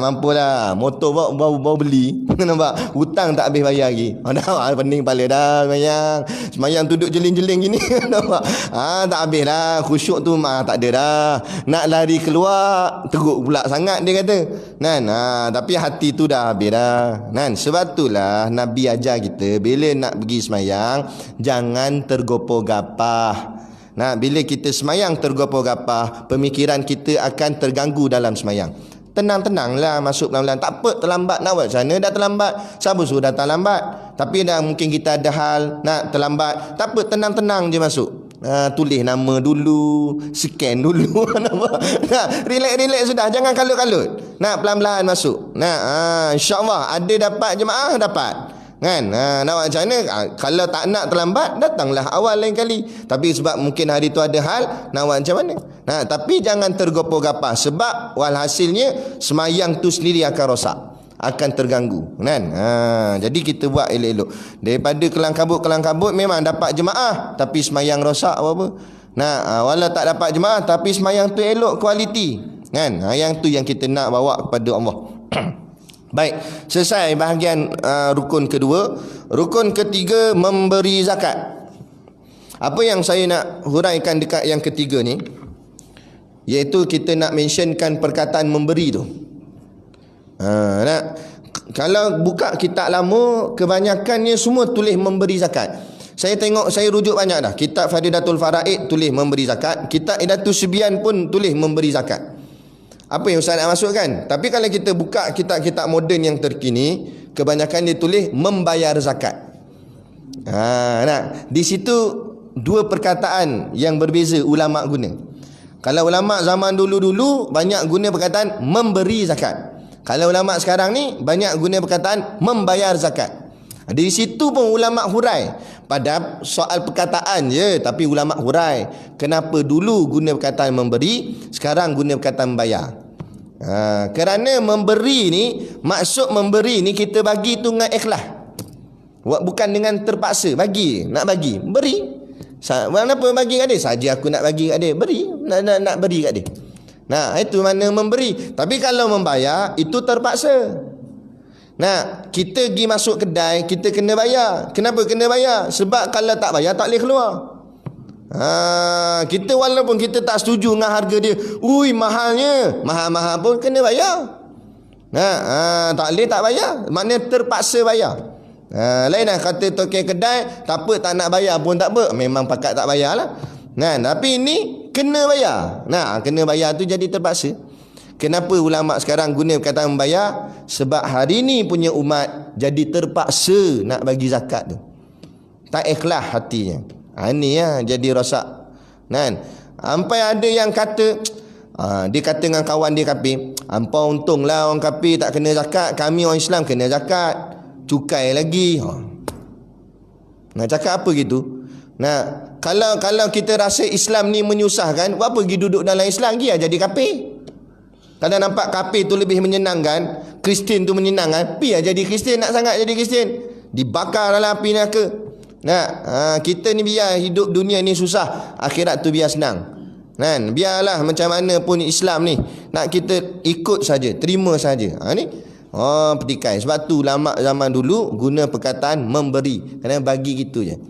[SPEAKER 1] Mampulah. Motor baru beli. Nampak? Hutang tak habis bayar lagi. Pening kepala dah semayang tu duk jeling-jeling gini. Nampak? Tak habis dah. Khusyuk tu tak ada dah. Nak lari keluar, teruk pula sangat dia kata. Tapi hati tu dah habis dah. Sebab itulah Nabi ajar kita, bila nak pergi semayang, jangan tergopoh-gapah. Bila kita semayang tergopoh-gapah, pemikiran kita akan terganggu dalam semayang. Tenang-tenanglah, masuk pelan-pelan. Tak apa, terlambat nak buat macam mana? Dah terlambat. Siapa suruh dah terlambat? Tapi dah mungkin kita ada hal nak terlambat. Tak apa, tenang-tenang je masuk. Tulis nama dulu, scan dulu. Relax sudah, jangan kalut-kalut. Pelan-pelan masuk. InsyaAllah ada dapat jemaah, dapat. Nak buat macam mana? Kalau tak nak terlambat, datanglah awal lain kali. Tapi sebab mungkin hari tu ada hal, nak buat macam mana? Tapi jangan tergopoh-gapah, sebab walhasilnya semayang tu sendiri akan rosak, akan terganggu. Jadi kita buat elok-elok. Daripada kelang kabut memang dapat jemaah tapi semayang rosak apa-apa. Walau tak dapat jemaah tapi semayang tu elok, kualiti. Yang tu yang kita nak bawa kepada Allah. Baik, selesai bahagian rukun kedua. Rukun ketiga, memberi zakat. Apa yang saya nak huraikan dekat yang ketiga ni, iaitu kita nak mentionkan perkataan memberi tu. Kalau buka kitab lama, kebanyakannya semua tulis memberi zakat. Saya tengok, saya rujuk banyak dah. Kitab Fadidatul Faraid tulis memberi zakat. Kitab Idatus Sibyan pun tulis memberi zakat. Apa yang Ustaz nak masukkan? Tapi kalau kita buka kitab-kitab moden yang terkini, kebanyakan dia tulis membayar zakat. Di situ dua perkataan yang berbeza ulama guna. Kalau ulama zaman dulu-dulu banyak guna perkataan memberi zakat. Kalau ulama sekarang ni banyak guna perkataan membayar zakat. Di situ pun ulama hurai. Pada soal perkataan je, tapi ulama hurai kenapa dulu guna perkataan memberi, sekarang guna perkataan membayar. Kerana memberi ni, maksud memberi ni kita bagi tu dengan ikhlas, bukan dengan terpaksa. Bagi, nak bagi, beri. Kenapa bagi kat dia? Saja aku nak bagi kat dia, beri, nak beri kat dia. Nah, itu mana memberi. Tapi kalau membayar, itu terpaksa. Nah, kita pergi masuk kedai, kita kena bayar. Kenapa kena bayar? Sebab kalau tak bayar, tak boleh keluar. Kita walaupun kita tak setuju dengan harga dia, mahalnya, mahal-mahal pun kena bayar. Tak boleh tak bayar, maknanya terpaksa bayar. Lain lah kata token kedai, tak apa, tak nak bayar pun tak apa, memang pakat tak bayar lah. Tapi ini kena bayar. Kena bayar tu jadi terpaksa. Kenapa ulama sekarang guna perkataan membayar? Sebab hari ni punya umat jadi terpaksa nak bagi zakat tu. Tak ikhlas hatinya. Ini jadi rosak. Sampai ada yang kata, dia kata dengan kawan dia kafir, hampa untunglah orang kafir tak kena zakat, kami orang Islam kena zakat, cukai lagi. Nak cakap apa gitu? Kalau kita rasa Islam ni menyusahkan, buat apa pergi duduk dalam Islam, pergi jadi kafir. Kalau nampak kafir tu lebih menyenangkan, Kristian tu menyenangkan, pergi jadi Kristian. Nak sangat jadi Kristian, dibakar dalam api neraka. Kita ni biar hidup dunia ni susah, akhirat tu biar senang. Biarlah macam mana pun Islam ni, nak kita ikut saja, terima saja. Ni petikai. Sebab tu ulama zaman dulu guna perkataan memberi, kerana bagi gitu je.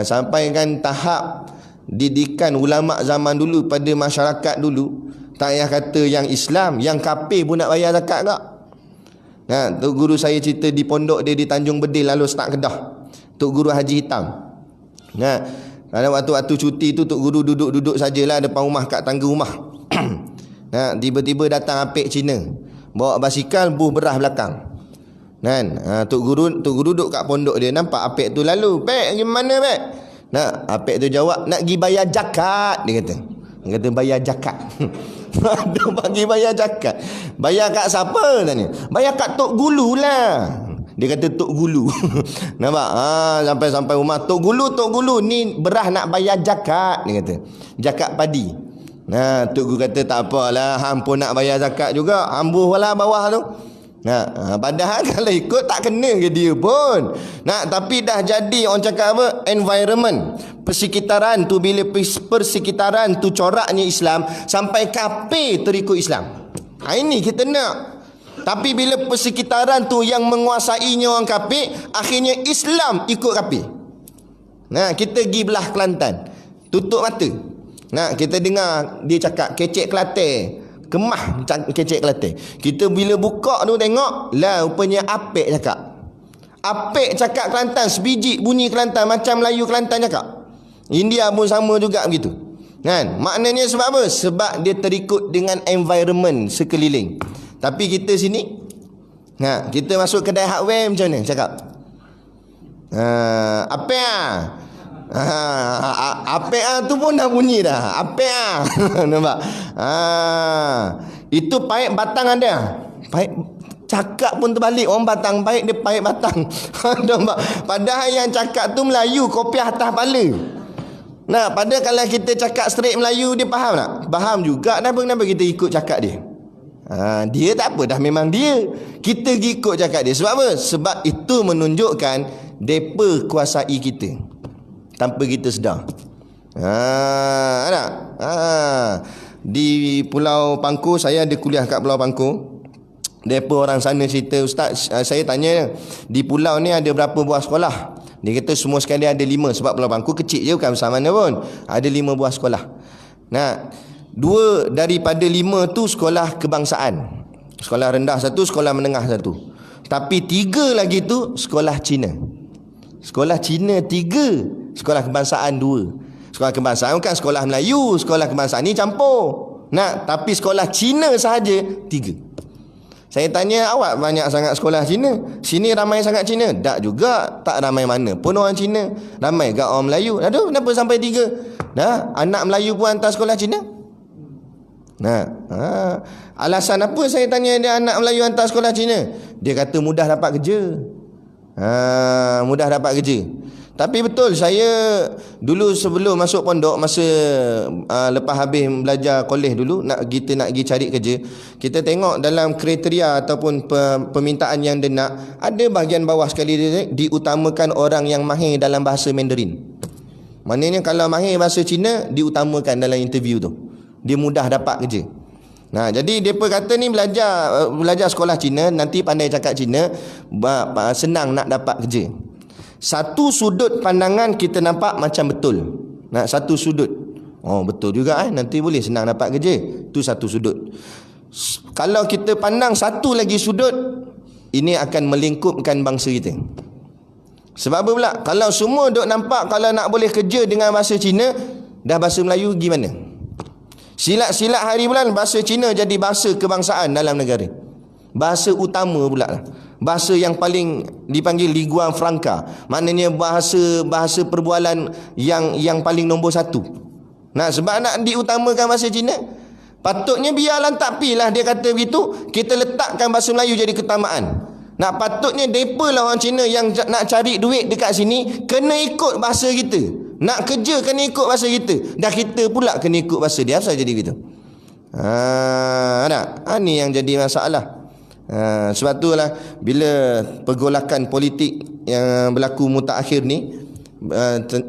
[SPEAKER 1] Sampai kan tahap didikan ulama zaman dulu pada masyarakat dulu, tak payah kata yang Islam, yang kafir pun nak bayar zakat tak? Tok guru saya cerita di pondok dia di Tanjung Bedil lalu start Kedah. Tok guru Haji Hitam. Pada waktu-waktu cuti tu tok guru duduk-duduk sajalah depan rumah, kat tangga rumah. Tiba-tiba datang apek Cina, bawa basikal, buh beras belakang. Tok guru duduk kat pondok dia, nampak apek tu lalu. Pek, pergi mana pek? Apek tu jawab, nak pergi bayar zakat, dia kata. Dia kata bayar zakat. Dia bagi bayar zakat. Bayar kat siapa tanya? Bayar kat Tok Gulu lah. Dia kata Tok Gulu. Nampak? Sampai rumah, Tok Gulu ni beras nak bayar zakat, dia kata. Zakat padi. Tok Gulu kata tak apalah, hang pun nak bayar zakat juga, ambuh lah bawah tu. Padahal kalau ikut tak kena ke dia pun. Tapi dah jadi orang cakap apa, environment, persekitaran tu, bila persekitaran tu coraknya Islam, sampai kafir terikut Islam. Ini kita nak. Tapi bila persekitaran tu yang menguasainya orang kafir, akhirnya Islam ikut kafir. Kita pergi belah Kelantan, tutup mata. Kita dengar dia cakap kecek Kelantan, kemah kecek Kelantan. Kita bila buka tu tengok, lah rupanya apek cakap. Apek cakap Kelantan, sebiji bunyi Kelantan, macam Melayu Kelantan cakap. India pun sama juga begitu. Maknanya sebab apa? Sebab dia terikut dengan environment sekeliling. Tapi kita sini, kita masuk kedai hardware macam mana cakap? Apek apek tu pun dah bunyi dah. Apek nampak? Itu pahit batang ada. Pahit cakap pun terbalik, orang batang pahit, dia pahit batang. Nampak? Padahal yang cakap tu Melayu, kopiah atas kepala. Padahal kalau kita cakap straight Melayu, dia faham tak? Faham juga. Kenapa kita ikut cakap dia? Dia tak apa dah, memang dia. Kita ikut cakap dia. Sebab apa? Sebab itu menunjukkan depa kuasai kita tanpa kita sedar. Di Pulau Pangku, saya ada kuliah kat Pulau Pangku. Depa orang sana cerita, ustaz, saya tanya di pulau ni ada berapa buah sekolah? Dia kata semua sekali ada 5, sebab Pulau Bangku kecil je, bukan besar mana pun. Ada 5 buah sekolah. Nah, 2 daripada 5 tu sekolah kebangsaan. Sekolah rendah 1, sekolah menengah 1. Tapi 3 lagi tu sekolah Cina. Sekolah Cina 3, sekolah kebangsaan 2. Sekolah kebangsaan bukan sekolah Melayu, sekolah kebangsaan ni campur. Nah, tapi sekolah Cina sahaja 3. Saya tanya, awak banyak sangat sekolah Cina, sini ramai sangat Cina? Tak juga, tak ramai mana pun orang Cina. Ramai ke orang Melayu? Aduh, kenapa sampai 3? Nah, anak Melayu pun hantar sekolah Cina? Nah, alasan apa saya tanya dia anak Melayu hantar sekolah Cina? Dia kata mudah dapat kerja. Mudah dapat kerja. Tapi betul, saya dulu sebelum masuk pondok, masa lepas habis belajar kolej dulu, kita nak pergi cari kerja, kita tengok dalam kriteria ataupun permintaan yang dia nak, ada bahagian bawah sekali dia diutamakan orang yang mahir dalam bahasa Mandarin. Maknanya kalau mahir bahasa Cina, diutamakan dalam interview tu, dia mudah dapat kerja. Nah, jadi depa kata ni belajar sekolah Cina, nanti pandai cakap Cina, senang nak dapat kerja. Satu sudut pandangan kita nampak macam betul. Nah, satu sudut. Oh, betul juga nanti boleh senang dapat kerja. Tu satu sudut. Kalau kita pandang satu lagi sudut, ini akan melingkupkan bangsa kita. Sebab apa pula? Kalau semua duk nampak kalau nak boleh kerja dengan bahasa Cina, dah bahasa Melayu gimana? Silat-silat hari bulan bahasa Cina jadi bahasa kebangsaan dalam negara. Bahasa utama pula lah. Bahasa yang paling dipanggil lingua franca. Maknanya bahasa perbualan yang paling nombor 1. Nah, sebab nak diutamakan bahasa Cina, patutnya biarlah tak pilah dia kata begitu, kita letakkan bahasa Melayu jadi keutamaan. Nah, patutnya depa lah orang Cina yang nak cari duit dekat sini kena ikut bahasa kita. Nak kerja kena ikut bahasa kita. Dah kita pula kena ikut bahasa dia. Apa jadi begitu? Ni yang jadi masalah. Sebab itulah bila pergolakan politik yang berlaku mutakhir ni,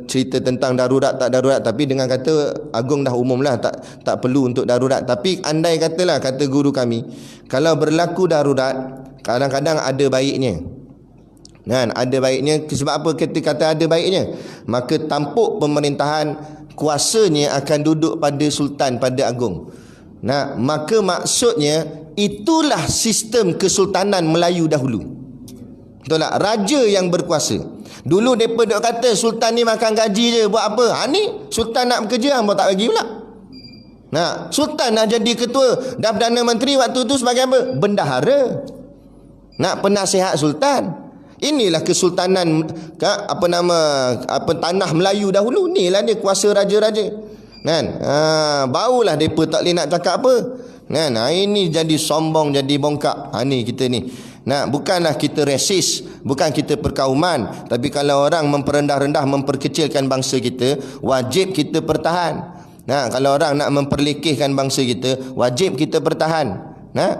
[SPEAKER 1] cerita tentang darurat tak darurat, tapi dengan kata Agong dah umum lah, tak perlu untuk darurat. Tapi andai katalah, kata guru kami, kalau berlaku darurat, kadang-kadang ada baiknya. Kan, ada baiknya. Sebab apa kita kata ada baiknya? Maka tampuk pemerintahan, kuasanya akan duduk pada sultan, pada agung. Nah, maka maksudnya itulah sistem kesultanan Melayu dahulu. Betul tak? Raja yang berkuasa. Dulu mereka duk kata sultan ni makan gaji je, buat apa? Ni sultan nak bekerja, hangpa tak bagi pula. Nah, sultan nak jadi ketua dan Perdana Menteri waktu tu sebagai apa? Bendahara. Nak penasihat sultan. Inilah kesultanan tanah Melayu dahulu. Inilah dia kuasa raja-raja. Kan? Barulah depa tak boleh nak cakap apa. Kan? Ini jadi sombong, jadi bongkak. Ni kita ni. Nah, bukanlah kita resis, bukan kita perkauman, tapi kalau orang memperendah-rendah, memperkecilkan bangsa kita, wajib kita pertahan. Nah, kalau orang nak memperlekehkan bangsa kita, wajib kita pertahan. Nah,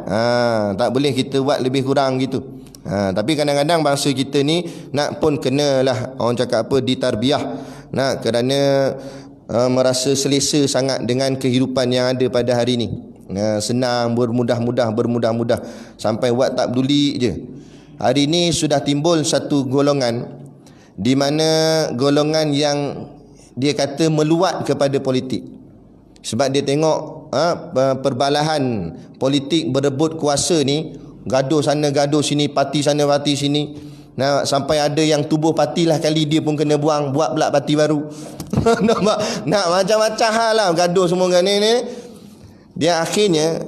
[SPEAKER 1] tak boleh kita buat lebih kurang gitu. Tapi kadang-kadang bangsa kita ni nak pun kenalah orang cakap apa, ditarbiah. Nah, kerana merasa selesa sangat dengan kehidupan yang ada pada hari ni. Senang, bermudah-mudah sampai buat tak peduli je. Hari ni sudah timbul satu golongan, di mana golongan yang dia kata meluat kepada politik. Sebab dia tengok perbalahan politik berebut kuasa ni, gaduh sana gaduh sini, parti sana parti sini. Nah, sampai ada yang tubuh parti lah kali dia pun kena buang, buat pula parti baru. Nak macam-macam hal lah, gaduh semua kan ni. Dia akhirnya,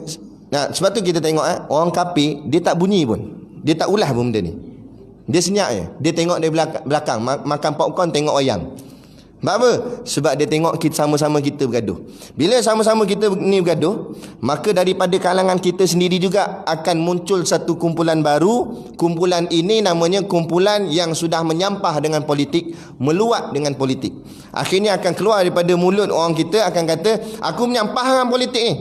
[SPEAKER 1] sebab tu kita tengok orang kafir, dia tak bunyi pun, dia tak ulah pun benda ni. Dia senyap je. Dia tengok dari belakang makan popcorn, tengok wayang. Sebab apa? Sebab dia tengok kita sama-sama kita bergaduh. Bila sama-sama kita ni bergaduh, maka daripada kalangan kita sendiri juga akan muncul satu kumpulan baru. Kumpulan ini namanya kumpulan yang sudah menyampah dengan politik, meluat dengan politik. Akhirnya akan keluar daripada mulut orang kita, akan kata, aku menyampah dengan politik ni.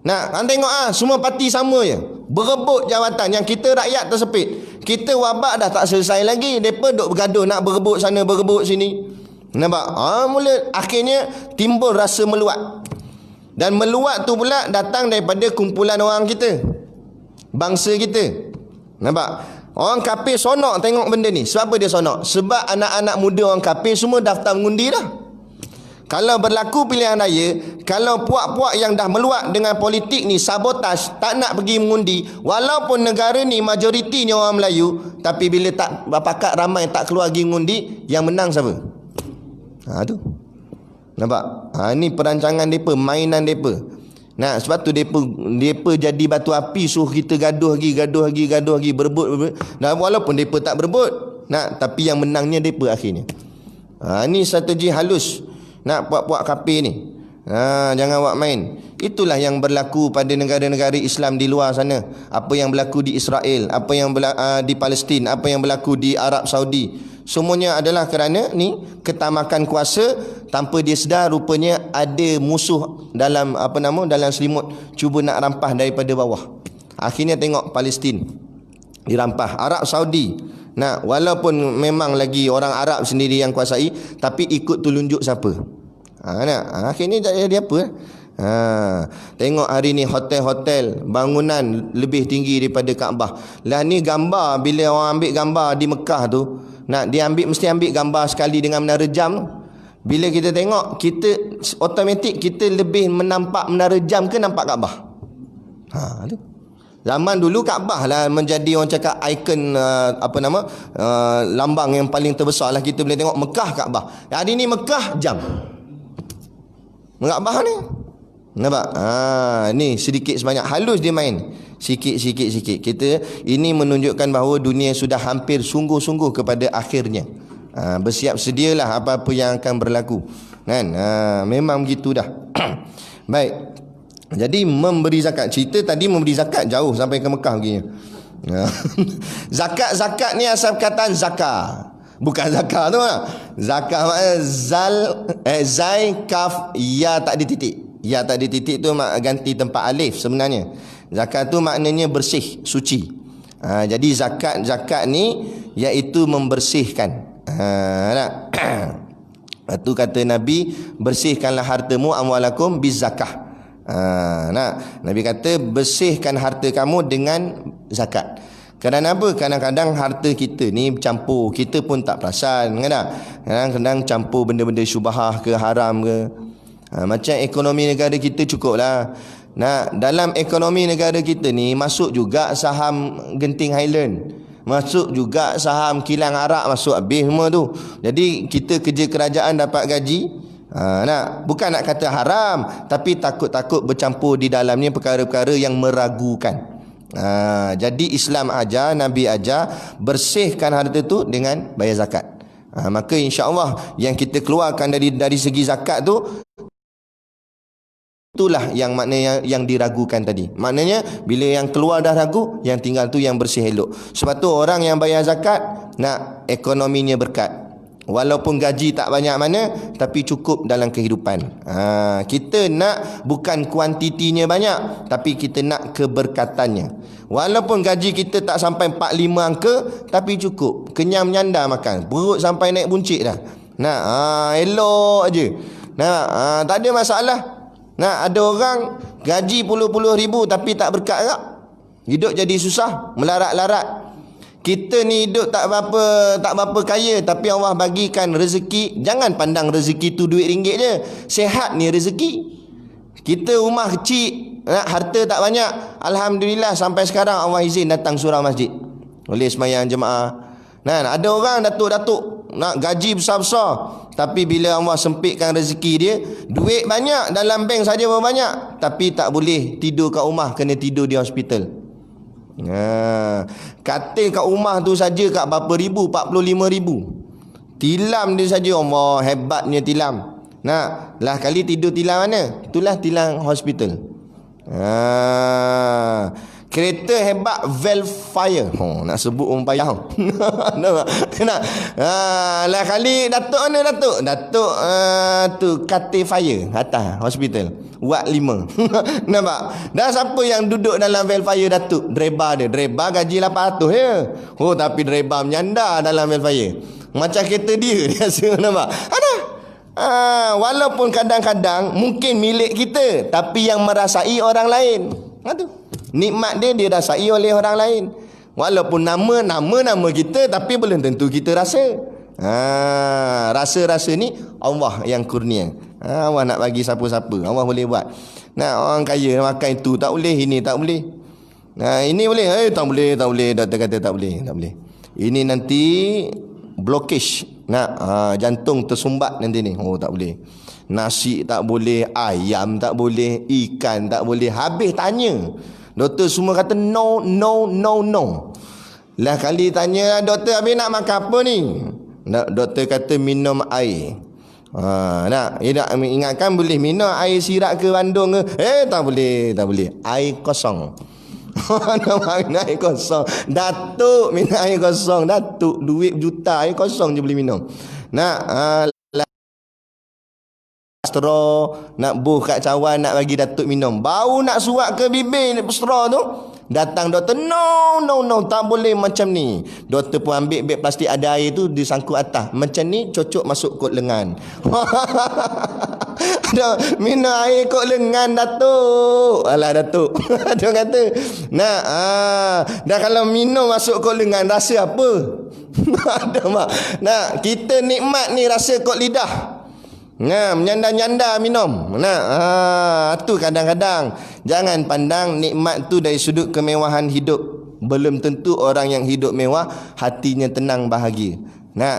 [SPEAKER 1] Hang tengok semua parti sama je, berebut jawatan, yang kita rakyat tersepit. Kita wabak dah tak selesai lagi, depa duk bergaduh nak berebut sana berebut sini. Nampak? Mula akhirnya timbul rasa meluat. Dan meluat tu pula datang daripada kumpulan orang kita. bangsa kita. Nampak? Orang kafir sonok tengok benda ni. Sebab apa dia sonok? Sebab anak-anak muda orang kafir semua daftar mengundi dah. Kalau berlaku pilihan raya, kalau puak-puak yang dah meluat dengan politik ni sabotaj, tak nak pergi mengundi, walaupun negara ni majoritinya orang Melayu, tapi bila tak pakat ramai tak keluar pergi mengundi, yang menang siapa? Tu. Nampak? Ni perancangan depa, mainan depa. Nah, sebab tu depa jadi batu api suruh kita gaduh lagi, berebut. Nah, walaupun depa tak berebut, tapi yang menangnya depa akhirnya. Ni strategi halus nak puak-puak kafir ni. Jangan buat main. Itulah yang berlaku pada negara-negara Islam di luar sana. Apa yang berlaku di Israel, apa yang berlaku di Palestin, apa yang berlaku di Arab Saudi. Semuanya adalah kerana ni ketamakan kuasa, tanpa dia sedar rupanya ada musuh dalam dalam selimut cuba nak rampas daripada bawah. Akhirnya tengok Palestin dirampas, Arab Saudi. Walaupun memang lagi orang Arab sendiri yang kuasai, tapi ikut telunjuk siapa? Akhirnya tak jadi apa. Tengok hari ni hotel-hotel bangunan lebih tinggi daripada Kaabah. Lah ni gambar, bila orang ambil gambar di Mekah tu, dia mesti ambil gambar sekali dengan menara jam. Bila kita tengok, kita automatik kita lebih menampak menara jam ke nampak Kaabah. Tu. Zaman dulu Kaabah lah menjadi orang cakap ikon lambang yang paling terbesar lah. Kita boleh tengok Mekah Kaabah. Hari ni Mekah jam. Kaabah ni. Nampak? Ni sedikit sebanyak halus dia main. Sikit. Kita ini menunjukkan bahawa dunia sudah hampir sungguh-sungguh kepada akhirnya. Bersiap sedialah apa-apa yang akan berlaku. Kan? Memang begitu dah. Baik. Jadi memberi zakat. Cerita tadi memberi zakat jauh sampai ke Mekah begini. Zakat ni asal perkataan zakah. Bukan zakah tu lah. Zakah maknanya zai kaf ya tak ada titik. Ya tak ada titik tu ganti tempat alif sebenarnya. Zakat tu maknanya bersih, suci. Jadi zakat ni iaitu membersihkan. Itu kata Nabi, bersihkanlah hartamu amwalakum bizakah. Nabi kata bersihkan harta kamu dengan zakat. Kerana apa? Kadang-kadang harta kita ni campur, kita pun tak perasan. Kadang-kadang campur benda-benda syubhah ke haram ke. Macam ekonomi negara kita cukuplah. Dalam ekonomi negara kita ni masuk juga saham Genting Highland, masuk juga saham Kilang Arak, masuk habis semua tu. Jadi kita kerja kerajaan dapat gaji. Bukan nak kata haram, tapi takut-takut bercampur di dalamnya perkara-perkara yang meragukan. Jadi Islam ajar, Nabi ajar, bersihkan harta tu dengan bayar zakat. Maka insya-Allah yang kita keluarkan dari segi zakat tu, itulah yang maknanya yang diragukan tadi. Maknanya bila yang keluar dah ragu, yang tinggal tu yang bersih elok. Sebab tu orang yang bayar zakat nak ekonominya berkat. Walaupun gaji tak banyak mana, tapi cukup dalam kehidupan. Kita nak bukan kuantitinya banyak, tapi kita nak keberkatannya. Walaupun gaji kita tak sampai 4-5 angka, tapi cukup, kenyang menyanda makan, perut sampai naik buncit dah. Elok je. Tak ada masalah. Ada orang gaji puluh-puluh ribu tapi tak berkat tak? Hidup jadi susah, melarat-larat. Kita ni hidup tak berapa kaya, tapi Allah bagikan rezeki. Jangan pandang rezeki tu duit ringgit je. Sehat ni rezeki. Kita rumah kecil, harta tak banyak, alhamdulillah sampai sekarang Allah izin datang surau masjid, boleh sembahyang jemaah. Ada orang datuk-datuk nak gaji besar-besar, tapi bila Allah sempitkan rezeki dia, duit banyak dalam bank saja pun banyak, tapi tak boleh tidur kat rumah, kena tidur di hospital. Katil kat rumah tu saja kat berapa ribu, 45,000. Tilam dia saja, Allah hebatnya tilam. Lah kali tidur tilam mana? Itulah tilam hospital. Kereta hebat Velfire. Nak sebut orang payah. Lah kali Datuk mana Datuk? Datuk tu Katil Fire atas hospital. Ward 5. Nampak? Dan siapa yang duduk dalam Velfire Datuk? Driver dia. Driver gaji 800 je. Tapi driver menyanda dalam Velfire. Macam kereta dia rasa. Nampak? Ada. Walaupun kadang-kadang mungkin milik kita, tapi yang merasai orang lain. Tu. Nikmat dia dirasai oleh orang lain. Walaupun nama kita, tapi belum tentu kita rasa. Rasa-rasa ni Allah yang kurnia. Allah nak bagi siapa-siapa, Allah boleh buat. Nah, orang kaya makan itu tak boleh, ini tak boleh. Ini boleh, tak boleh. Doktor kata tak boleh. Ini nanti blockage. Jantung tersumbat nanti ni. Oh, tak boleh. Nasi tak boleh, ayam tak boleh, ikan tak boleh. Habis tanya. Doktor semua kata no. Lah kali tanya, doktor habis nak makan apa ni? Doktor kata minum air. Nak ingatkan boleh minum air sirak ke bandung ke? Tak boleh. Air kosong. Nak air kosong. Datuk minum air kosong. Datuk duit juta, air kosong je boleh minum. Nak straw, nak buh kat cawan, nak bagi datuk minum. Bau nak suap ke bibir straw tu. Datang doktor, no, tak boleh macam ni. Doktor pun ambil beg plastik ada air tu, disangkut atas. Macam ni, cocok masuk kot lengan. Minum air kot lengan, Datuk. Alah, Datuk. Dia kata, dah kalau minum masuk kot lengan, rasa apa? Kita nikmat ni rasa kot lidah. Menyanda-nyanda minum. Tu kadang-kadang jangan pandang nikmat tu dari sudut kemewahan hidup. Belum tentu orang yang hidup mewah hatinya tenang bahagia.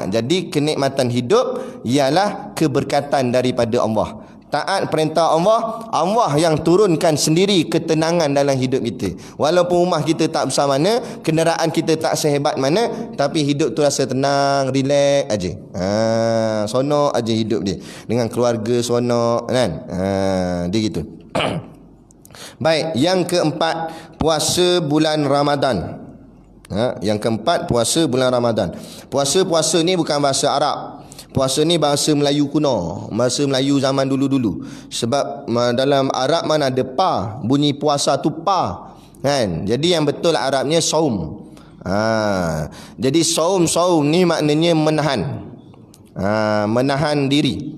[SPEAKER 1] Jadi kenikmatan hidup ialah keberkatan daripada Allah. Taat perintah Allah, Allah yang turunkan sendiri ketenangan dalam hidup kita. Walaupun rumah kita tak besar mana, kenderaan kita tak sehebat mana, tapi hidup tu rasa tenang, relax aja. Sonok aja hidup dia. Dengan keluarga sonok kan. Dia gitu. Baik, yang keempat, puasa bulan Ramadan. Yang keempat, puasa bulan Ramadan. Puasa ni bukan bahasa Arab. Puasa ni bahasa Melayu kuno, bahasa Melayu zaman dulu-dulu. Sebab dalam Arab mana ada pa, bunyi puasa tu pa, kan? Jadi yang betul Arabnya saum. Jadi saum ni maknanya menahan diri.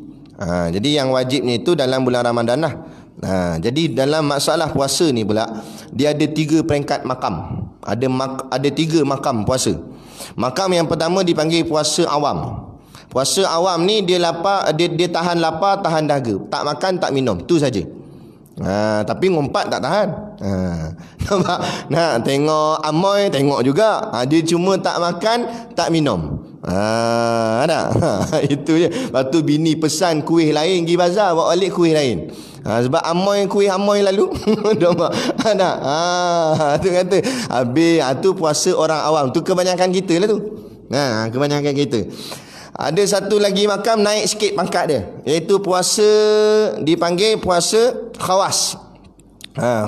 [SPEAKER 1] Jadi yang wajibnya itu dalam bulan Ramadan lah. Jadi dalam masalah puasa ni pula, dia ada 3 peringkat makam. Ada 3 makam puasa. Makam yang pertama dipanggil puasa awam. Puasa awam ni dia lapar, dia tahan lapar, tahan dahaga. Tak makan, tak minum. Tu saja. Tapi ngumpat tak tahan. Nampak? Tengok amoy, tengok juga. Dia cuma tak makan, tak minum. Ada. Itu je. Lepas tu bini pesan kuih lain pergi bazar, bawa balik kuih lain. Sebab amoy, kuih amoy lalu. Nampak? Ada. Tu kata. Habis, tu puasa orang awam. Tu kebanyakan kita lah tu. Kebanyakan kita. Ada satu lagi makam naik sikit pangkat dia, iaitu puasa dipanggil puasa khawas.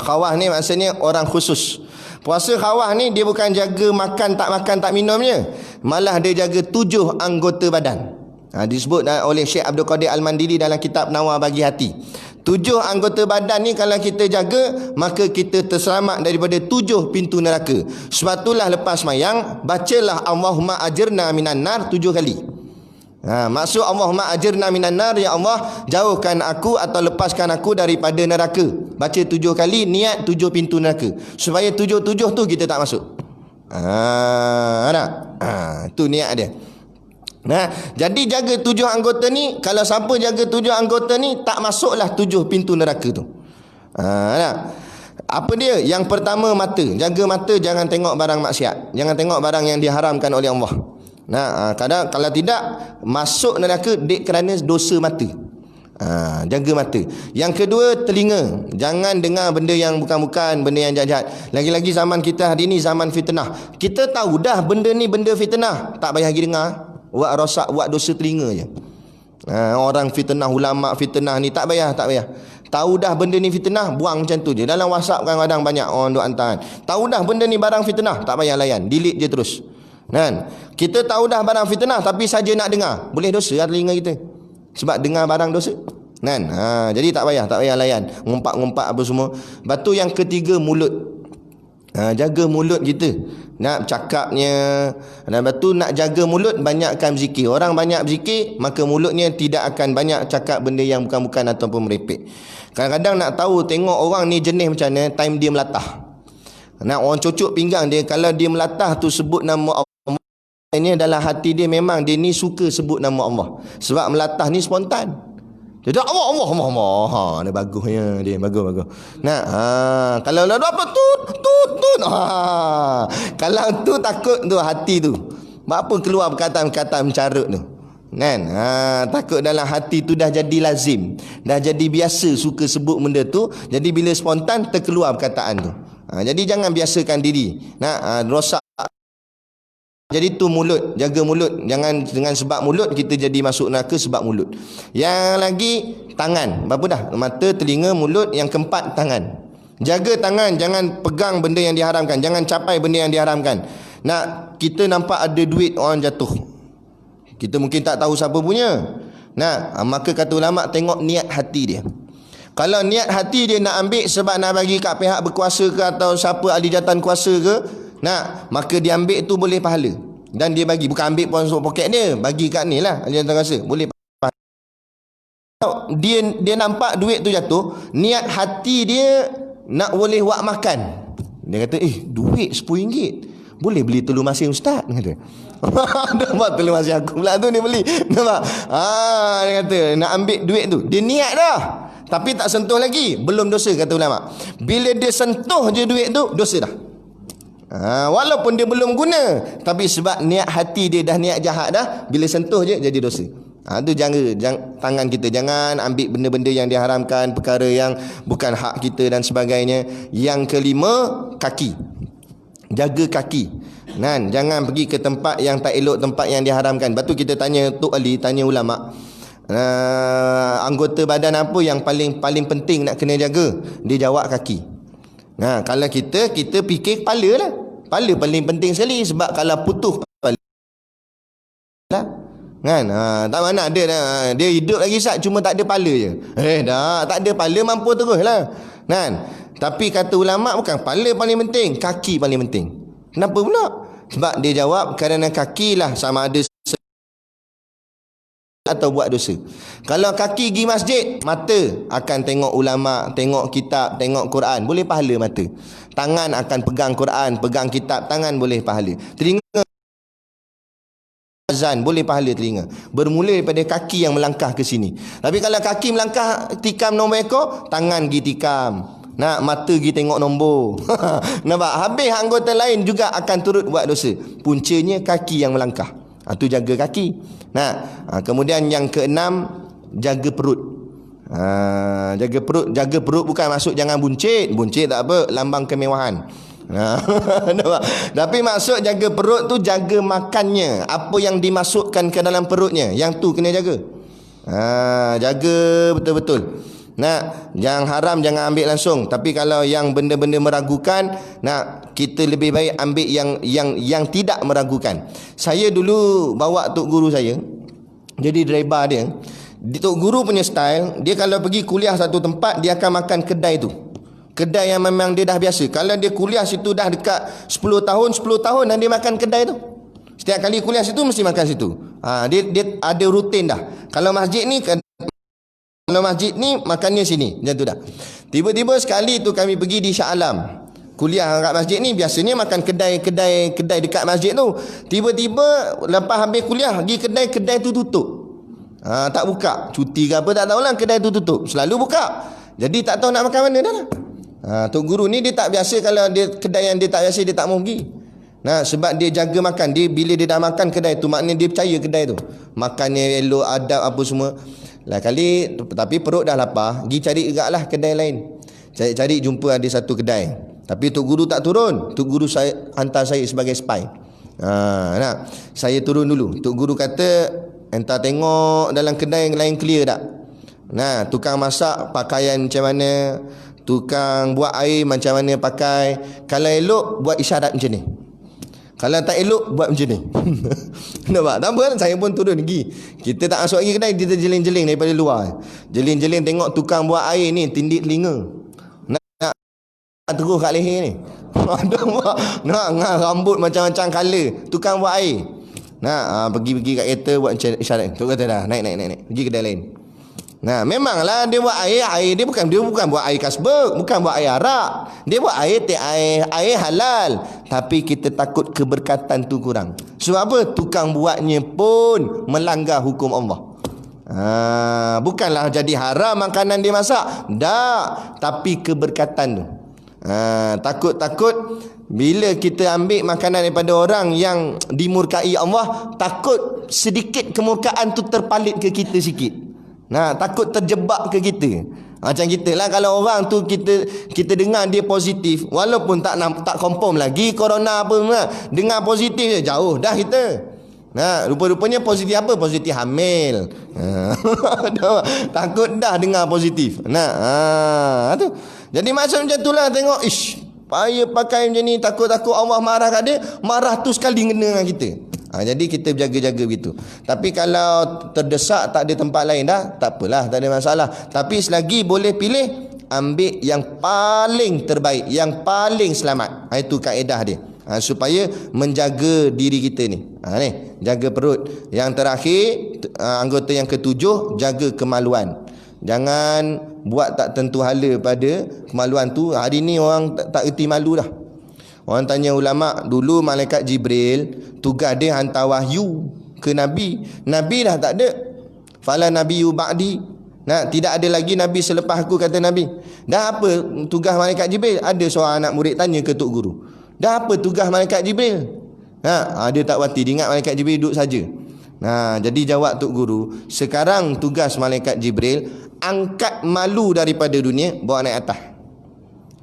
[SPEAKER 1] Khawas ni maksudnya orang khusus. Puasa khawas ni dia bukan jaga makan tak minum je, malah dia jaga 7 anggota badan. Disebut oleh Syekh Abdul Qadir Al-Mandili dalam kitab Nawar Bagi Hati. 7 anggota badan ni kalau kita jaga, maka kita terselamat daripada 7 pintu neraka. Sebab itulah lepas mayang, bacalah Allahumma ajirna minan nar 7 kali. Maksud Allahumma ajirna minan nar, ya Allah jauhkan aku atau lepaskan aku daripada neraka. Baca 7 kali, niat 7 pintu neraka, supaya 7 tu kita tak masuk. Itu niat dia. Jadi jaga 7 anggota ni. Kalau siapa jaga 7 anggota ni, tak masuklah 7 pintu neraka tu. Apa dia? Yang pertama, mata. Jaga mata, jangan tengok barang maksiat, jangan tengok barang yang diharamkan oleh Allah. Kadang kalau tidak masuk neraka dek kerana dosa mata. Jaga mata. Yang kedua, telinga. Jangan dengar benda yang bukan-bukan, benda yang jahat-jahat. Lagi-lagi zaman kita hari ni zaman fitnah. Kita tahu dah benda ni benda fitnah, tak payah pergi dengar. Buat rosak, buat dosa telinga je. Orang fitnah, ulama fitnah ni tak payah. Tahu dah benda ni fitnah, buang macam tu je. Dalam WhatsApp kadang-kadang banyak orang duk hantar. Tahu dah benda ni barang fitnah, tak payah layan, delete je terus. Kita tahu dah barang fitnah, tapi saja nak dengar, boleh dosa lah telinga kita. Sebab dengar barang dosa. Jadi tak payah layan, ngumpat-ngumpat apa semua. Batu yang ketiga, mulut. Jaga mulut kita, nak cakapnya. Dan batu nak jaga mulut, banyakkan berzikir. Orang banyak berzikir, maka mulutnya tidak akan banyak cakap benda yang bukan-bukan ataupun merepek. Kadang-kadang nak tahu, tengok orang ni jenis macam mana, time dia melatah. Nak orang cocok pinggang dia, kalau dia melatah tu sebut nama Allah, ini dalam hati dia memang dia ni suka sebut nama Allah. Sebab melatah ni spontan. Dia dah Allah Allah Allah Allah. Ha, dia bagusnya dia, bagus. Nah, kalau ada apa tut. Ha. Kalau tu takut tu hati tu. Apa keluar perkataan-perkataan mencarut tu. Kan? Takut dalam hati tu dah jadi lazim. Dah jadi biasa suka sebut benda tu. Jadi bila spontan terkeluar perkataan tu. Jadi jangan biasakan diri. Rosak. Jadi tu mulut, jaga mulut. Jangan dengan sebab mulut kita jadi masuk neraka sebab mulut. Yang lagi tangan. Berapa dah? Mata, telinga, mulut. Yang keempat tangan. Jaga tangan, jangan pegang benda yang diharamkan. Jangan capai benda yang diharamkan. Nak kita nampak ada duit orang jatuh. Kita mungkin tak tahu siapa punya. Maka kata ulama tengok niat hati dia. Kalau niat hati dia nak ambil sebab nak bagi kat pihak berkuasa ke atau siapa ahli jawatan kuasa ke, maka dia ambil tu boleh pahala. Dan dia bagi, bukan ambil pun masuk poket dia, bagi kat ni lah ahli jawatan kuasa, boleh pahala. Dia nampak duit tu jatuh, niat hati dia nak boleh buat makan. Dia kata, duit RM10 boleh beli telur masin ustaz, dia kata. Nampak telur masin aku pula tu dia beli. Nampak? Dia kata nak ambil duit tu. Dia niat dah, tapi tak sentuh lagi, belum dosa kata ulama. Bila dia sentuh je duit tu, dosa dah. Walaupun dia belum guna, tapi sebab niat hati dia dah niat jahat dah, bila sentuh je jadi dosa. Tu jangan tangan kita, jangan ambil benda-benda yang diharamkan, perkara yang bukan hak kita dan sebagainya. Yang kelima, kaki. Jaga kaki. Jangan pergi ke tempat yang tak elok, tempat yang diharamkan. Lepas tu kita tanya Tok Ali, tanya ulama, anggota badan apa yang paling penting nak kena jaga? Dia jawab kaki. Kalau kita fikir kepala lah. Kepala paling penting sekali, sebab kalau putus kepala lah, kan? Tak mana dia hidup lagi sat, cuma tak ada kepala je. Tak ada kepala mampu terus lah, kan? Tapi kata ulama bukan kepala paling penting, kaki paling penting. Kenapa pula? Sebab dia jawab kerana kaki lah sama ada atau buat dosa. Kalau kaki pergi masjid, mata akan tengok ulama, tengok kitab, tengok Quran, boleh pahala mata. Tangan akan pegang Quran, pegang kitab, tangan boleh pahala. Telinga azan, boleh pahala telinga. Bermula daripada kaki yang melangkah ke sini. Tapi kalau kaki melangkah tikam nombor ekor, tangan pergi tikam. Mata pergi tengok nombor. Nampak? Habis anggota lain juga akan turut buat dosa. Puncanya kaki yang melangkah. Itu jaga kaki. Kemudian yang keenam, jaga perut. Jaga perut bukan maksud jangan buncit. Buncit tak apa, lambang kemewahan. Tapi maksud jaga perut tu jaga makannya. Apa yang dimasukkan ke dalam perutnya, yang tu kena jaga. Jaga betul-betul. Yang haram jangan ambil langsung. Tapi kalau yang benda-benda meragukan, kita lebih baik ambil yang tidak meragukan. Saya dulu bawa tok guru saya jadi driver dia. Tok guru punya style, dia kalau pergi kuliah satu tempat, dia akan makan kedai tu. Kedai yang memang dia dah biasa. Kalau dia kuliah situ dah dekat 10 tahun dan dia makan kedai tu. Setiap kali kuliah situ mesti makan situ. Dia ada rutin dah. Kalau masjid ni makannya sini, macam tu dah. Tiba-tiba sekali tu kami pergi di Shah Alam. Kuliah kat masjid ni biasanya makan kedai dekat masjid tu. Tiba-tiba lepas habis kuliah pergi kedai tu tutup. Tak buka. Cuti ke apa tak tahulah, kedai tu tutup. Selalu buka. Jadi tak tahu nak makan mana dah lah. Tok guru ni dia tak biasa, kalau dia kedai yang dia tak biasa dia tak mau pergi. Sebab dia jaga makan. Bila dia dah makan kedai tu, maknanya dia percaya kedai tu makannya elok, adab apa semua. Tapi perut dah lapar, pergi cari juga lah kedai lain. Cari jumpa ada satu kedai. Tapi Tok Guru tak turun. Tok Guru hantar saya sebagai spy. Saya turun dulu. Tok Guru kata, entah tengok dalam kedai yang lain clear tak. Tukang masak pakaian macam mana, tukang buat air macam mana pakai. Kalau elok buat isyarat macam ni, kalau tak elok buat macam ni. Nampak? Tak apa, saya pun turun pergi. Kita tak masuk lagi kedai, kita jeling-jeling daripada luar. Jeling-jeling tengok tukang buat air ni tindik telinga. Nak terus kat leher ni. Nak rambut macam-macam color. Tukang buat air. Pergi kat kereta buat isyarat. Tu kata dah, naik. Pergi kedai lain. Nah, memanglah dia buat air dia bukan buat air kasbek, bukan buat air arak. Dia buat air halal. Tapi kita takut keberkatan tu kurang. Sebab apa? Tukang buatnya pun melanggar hukum Allah. Bukanlah jadi haram makanan dia masak. Tak, tapi keberkatan tu. Takut bila kita ambil makanan daripada orang yang dimurkai Allah, takut sedikit kemurkaan tu terpalit ke kita sikit. Takut terjebak ke kita. Macam kita lah, kalau orang tu kita dengar dia positif, walaupun tak confirm lagi corona apa semua, dengar positif je, jauh dah kita. Rupa-rupanya positif apa? Positif hamil. Takut dah dengar positif. Tu. Jadi macam itulah, tengok payah pakai macam ni, takut Allah marah kat dia, marah tu sekali kena dengan kita. Jadi kita jaga-jaga begitu. Tapi kalau terdesak tak ada tempat lain dah, tak apalah, tak ada masalah. Tapi selagi boleh pilih, ambil yang paling terbaik, yang paling selamat. Itu kaedah dia. Supaya menjaga diri kita ni. Jaga perut. Yang terakhir, anggota yang ketujuh, jaga kemaluan. Jangan buat tak tentu hala pada kemaluan tu. Hari ni orang tak erti malu dah. Orang tanya ulama, dulu malaikat Jibril tugas dia hantar wahyu ke Nabi. Nabi dah tak ada. Fala nabiyyu ba'di. Tidak ada lagi Nabi selepas aku, kata Nabi. Dah apa tugas malaikat Jibril? Ada seorang anak murid tanya ke Tok Guru, dah apa tugas malaikat Jibril? Dia tak wati, dia ingat malaikat Jibril duduk saja. Jadi jawab Tok Guru, sekarang tugas malaikat Jibril angkat malu daripada dunia, bawa naik atas.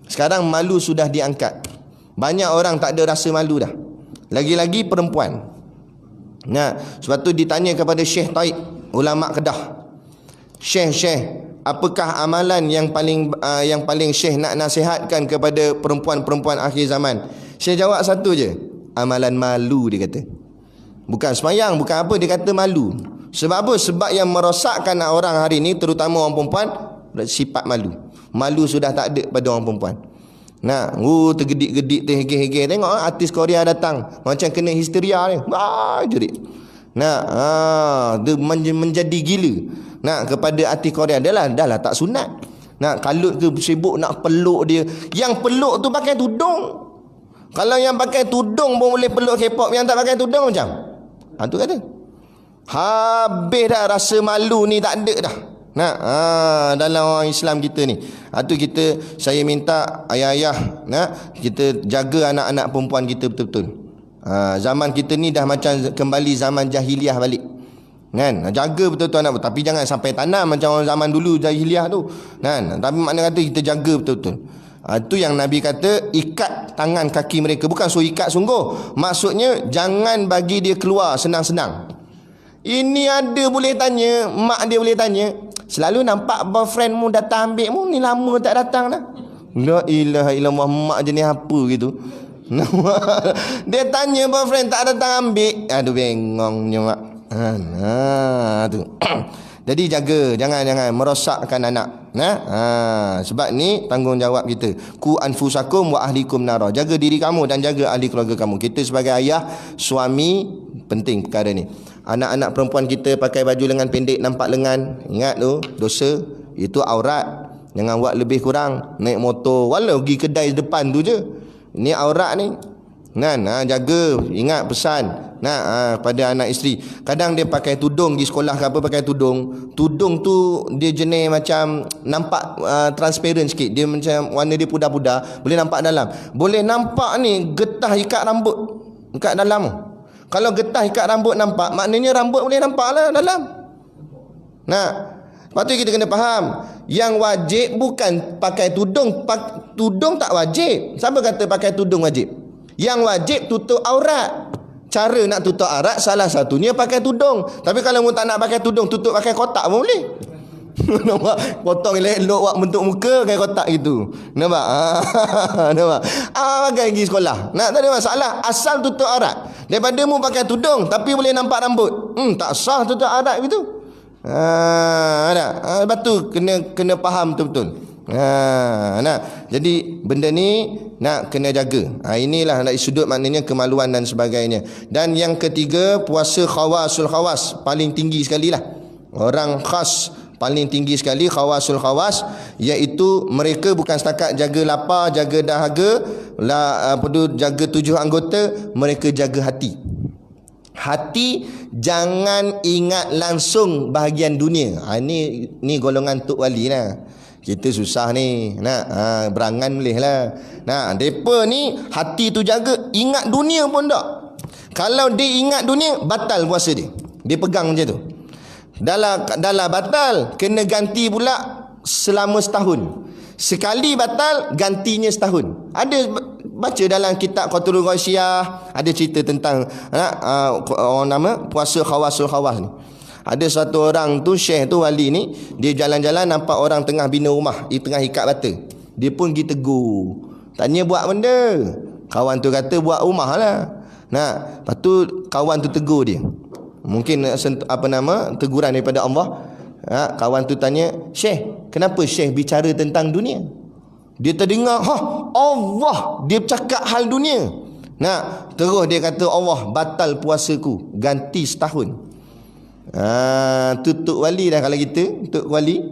[SPEAKER 1] Sekarang malu sudah diangkat. Banyak orang tak ada rasa malu dah. Lagi-lagi perempuan. Sebab tu ditanya kepada Syekh Taib, ulama Kedah. Syekh, apakah amalan yang paling Syekh nak nasihatkan kepada perempuan-perempuan akhir zaman? Syekh jawab satu je, amalan malu, dia kata. Bukan semayang, bukan apa, dia kata malu. Sebab apa? Sebab yang merosakkan orang hari ni, terutama orang perempuan, sifat malu. Malu sudah tak ada pada orang perempuan. Tergedik-gedik, terhege-hege. Tengok artis Korea datang, macam kena histeria ni. Jerit. Dia menjadi gila. Kepada artis Korea, dah lah tak sunat. Kalut ke sibuk nak peluk dia. Yang peluk tu pakai tudung. Kalau yang pakai tudung pun boleh peluk K-pop, yang tak pakai tudung macam tu kata. Habis dah, rasa malu ni tak ada dah. Dalam orang Islam kita ni. Saya minta ayah-ayah, kita jaga anak-anak perempuan kita betul-betul. Zaman kita ni dah macam kembali zaman jahiliah balik. Jaga betul-betul anak. Tapi jangan sampai tanam macam orang zaman dulu jahiliah tu. Tapi makna kata kita jaga betul-betul. Itu yang Nabi kata, ikat tangan kaki mereka. Bukan suruh ikat sungguh, maksudnya jangan bagi dia keluar senang-senang. Ini ada boleh tanya, mak dia boleh tanya, selalu nampak boyfriendmu datang ambil mu, ni lama tak datang dah. La ilaha illallah, mak jenis apa gitu. Dia tanya boyfriend tak datang ambil. Aduh, bengongnya mak. Tu. Jadi jaga, jangan merosakkan anak. Sebab ni tanggungjawab kita. Ku anfusakum wa ahlikum nara. Jaga diri kamu dan jaga ahli keluarga kamu. Kita sebagai ayah, suami, penting perkara ni. Anak-anak perempuan kita pakai baju lengan pendek, nampak lengan, ingat tu, dosa. Itu aurat. Jangan buat lebih kurang. Naik motor, walau pergi kedai depan tu je, ini aurat ni. Jaga, ingat pesan pada anak isteri. Kadang dia pakai tudung di sekolah ke apa, pakai tudung. Tudung tu dia jenis macam nampak transparent sikit. Dia macam warna dia pudar-pudar, boleh nampak dalam. Boleh nampak ni getah ikat rambut dekat dalam tu. Kalau getah ikat rambut nampak, maknanya rambut boleh nampak lah dalam. Lepas tu kita kena faham, yang wajib bukan pakai tudung. Tudung tak wajib. Siapa kata pakai tudung wajib? Yang wajib tutup aurat. Cara nak tutup aurat salah satunya pakai tudung. Tapi kalau mu tak nak pakai tudung, tutup pakai kotak pun boleh. Nampak? Potong elok buat bentuk muka pakai kotak gitu. Nampak? Nampak? Pakai pergi sekolah. Tak ada masalah, asal tutup aurat. Daripada mu pakai tudung tapi boleh nampak rambut, tak sah tutup aurat gitu. Lepas tu kena faham betul-betul. Jadi benda ni nak kena jaga. Inilah dari sudut maknanya kemaluan dan sebagainya. Dan yang ketiga, puasa khawasul khawas, paling tinggi sekali lah. Orang khas paling tinggi sekali khawasul khawas, iaitu mereka bukan setakat jaga lapar, jaga dahaga, jaga 7 anggota, mereka jaga hati. Hati jangan ingat langsung bahagian dunia. Ni golongan Tok Wali lah. Kita susah ni nak berangan boleh lah. Nah, depa ni hati tu jaga, ingat dunia pun tak. Kalau dia ingat dunia, batal puasa dia. Dia pegang macam tu. Dah batal, kena ganti pula selama setahun. Sekali batal, gantinya setahun. Ada baca dalam kitab Qatrul Ghasyiyah, ada cerita tentang orang nama puasa khawasul khawas ni. Ada satu orang tu, syekh tu, wali ni, dia jalan-jalan nampak orang tengah bina rumah, dia tengah ikat bata. Dia pun pergi tegur, tanya buat benda. Kawan tu kata buat rumah lah. Nah, lepas tu kawan tu tegur dia. Mungkin teguran daripada Allah. Kawan tu tanya, syekh, kenapa syekh bicara tentang dunia? Dia terdengar, Allah dia bercakap hal dunia. Nah, terus dia kata, Allah batal puasaku, ganti setahun. Tu Tok Wali dah kalau kita, Tok Wali.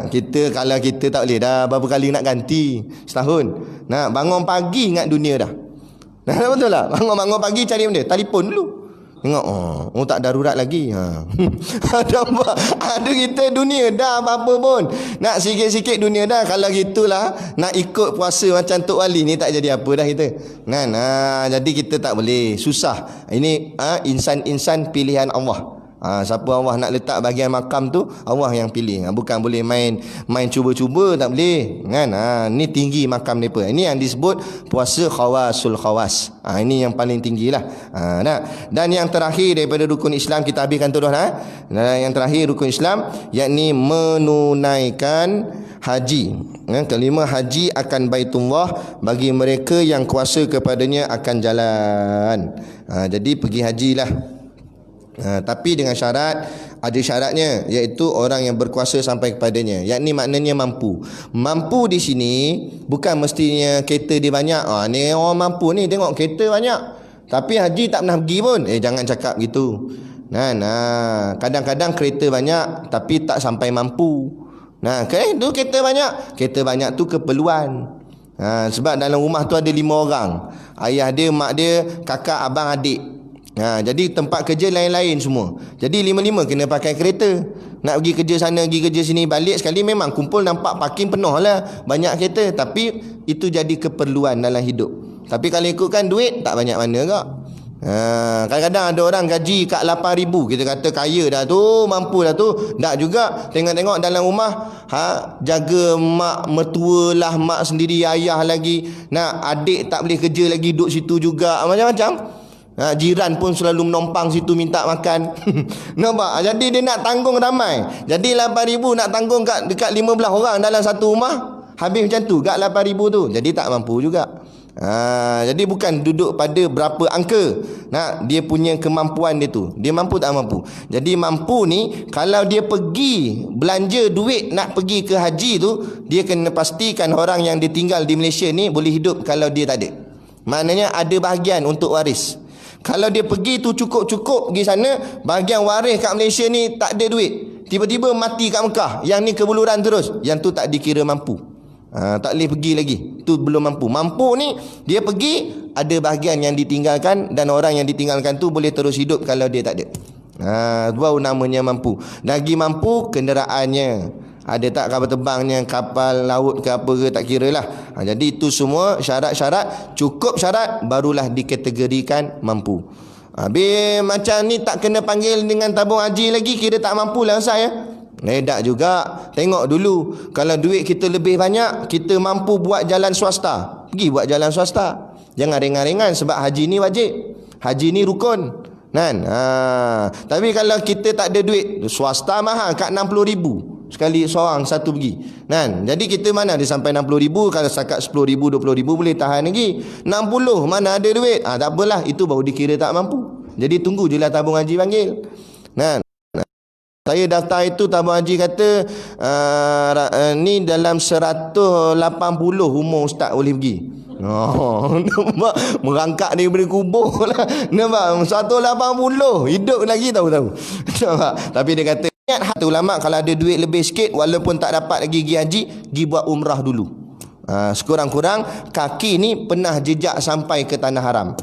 [SPEAKER 1] Kita kalau kita tak boleh dah, berapa kali nak ganti setahun. Bangun pagi ingat dunia dah. Betul tak? Bangun pagi cari benda, telefon dulu. Tengok, tak darurat lagi. Ada kita dunia dah, apa-apa pun nak sikit-sikit dunia dah. Kalau gitulah nak ikut puasa macam Tok Wali ni, tak jadi apa dah kita kan. Jadi kita tak boleh, susah. Ini insan-insan pilihan Allah. Siapa Allah nak letak bahagian makam tu, Allah yang pilih. Bukan boleh main cuba-cuba, tak boleh kan. Ni tinggi makam mereka. Ini yang disebut puasa khawasul khawas. Ini yang paling tinggilah. Dan yang terakhir daripada rukun Islam, kita habiskan terus. Yang terakhir rukun Islam, yakni menunaikan haji. Kelima, haji akan Baitullah bagi mereka yang kuasa kepadanya akan jalan. Jadi pergi hajilah. Tapi dengan syarat, ada syaratnya, iaitu orang yang berkuasa sampai kepadanya, yakni maknanya mampu. Mampu di sini bukan mestinya kereta dia banyak. Ni orang mampu ni, tengok kereta banyak tapi haji tak pernah pergi pun. Jangan cakap gitu. Kadang-kadang kereta banyak tapi tak sampai mampu. Tu kereta banyak tu keperluan. Sebab dalam rumah tu ada 5 orang. Ayah dia, mak dia, kakak, abang, adik. Jadi tempat kerja lain-lain semua. Jadi 5-5 kena pakai kereta. Nak pergi kerja sana, pergi kerja sini, balik sekali memang kumpul nampak parking penuh lah, banyak kereta. Tapi itu jadi keperluan dalam hidup. Tapi kalau ikutkan duit, tak banyak mana kak. Kadang-kadang ada orang gaji kat 8,000, kita kata kaya dah tu, mampu dah tu. Tak juga. Tengok-tengok dalam rumah, jaga mak mertua lah, mak sendiri, ayah lagi. Adik tak boleh kerja lagi, duduk situ juga, macam-macam. Jiran pun selalu menompang situ minta makan. Nampak? Jadi dia nak tanggung ramai. Jadi 8,000 nak tanggung dekat 15 orang dalam satu rumah, habis macam tu kat 8,000 tu. Jadi tak mampu juga. Jadi bukan duduk pada berapa angka. Dia punya kemampuan dia tu. Dia mampu tak mampu. Jadi mampu ni, kalau dia pergi belanja duit nak pergi ke haji tu, dia kena pastikan orang yang ditinggal di Malaysia ni boleh hidup kalau dia tak ada. Maknanya ada bahagian untuk waris. Kalau dia pergi tu cukup-cukup pergi sana, bahagian waris kat Malaysia ni tak ada duit, tiba-tiba mati kat Mekah, yang ni kebuluran terus, yang tu tak dikira mampu. Tak boleh pergi lagi, tu belum mampu. Mampu ni dia pergi, ada bahagian yang ditinggalkan, dan orang yang ditinggalkan tu boleh terus hidup kalau dia tak ada. Baru namanya mampu. Lagi mampu kenderaannya, ada tak kapal terbangnya, kapal laut ke apa ke, tak kira lah. Jadi itu semua syarat-syarat, cukup syarat barulah dikategorikan mampu. Habis macam ni tak kena panggil dengan tabung haji lagi, kira tak mampu lah Ustaz ya. Tak juga. Tengok dulu, kalau duit kita lebih banyak, kita mampu buat jalan swasta, pergi buat jalan swasta. Jangan ringan-ringan, sebab haji ni wajib, haji ni rukun kan. Tapi kalau kita tak ada duit, swasta mahal kat 60,000 sekali seorang satu pergi kan. Jadi kita mana ada sampai 60,000. Kalau setakat 10,000, 20,000 boleh tahan lagi. 60 mana ada duit, tak apalah, itu baru dikira tak mampu. Jadi tunggu je lah tabung haji panggil kan. Saya daftar itu, tabung haji kata ni dalam 180 umur ustaz boleh pergi. Nampak? Merangkak daripada kubur lah. Nampak? 180 hidup lagi tahu-tahu. Nampak? Tapi dia kata Hati ulama kalau ada duit lebih sikit, walaupun tak dapat lagi pergi haji, pergi buat umrah dulu. Sekurang-kurang kaki ni pernah jejak sampai ke tanah haram.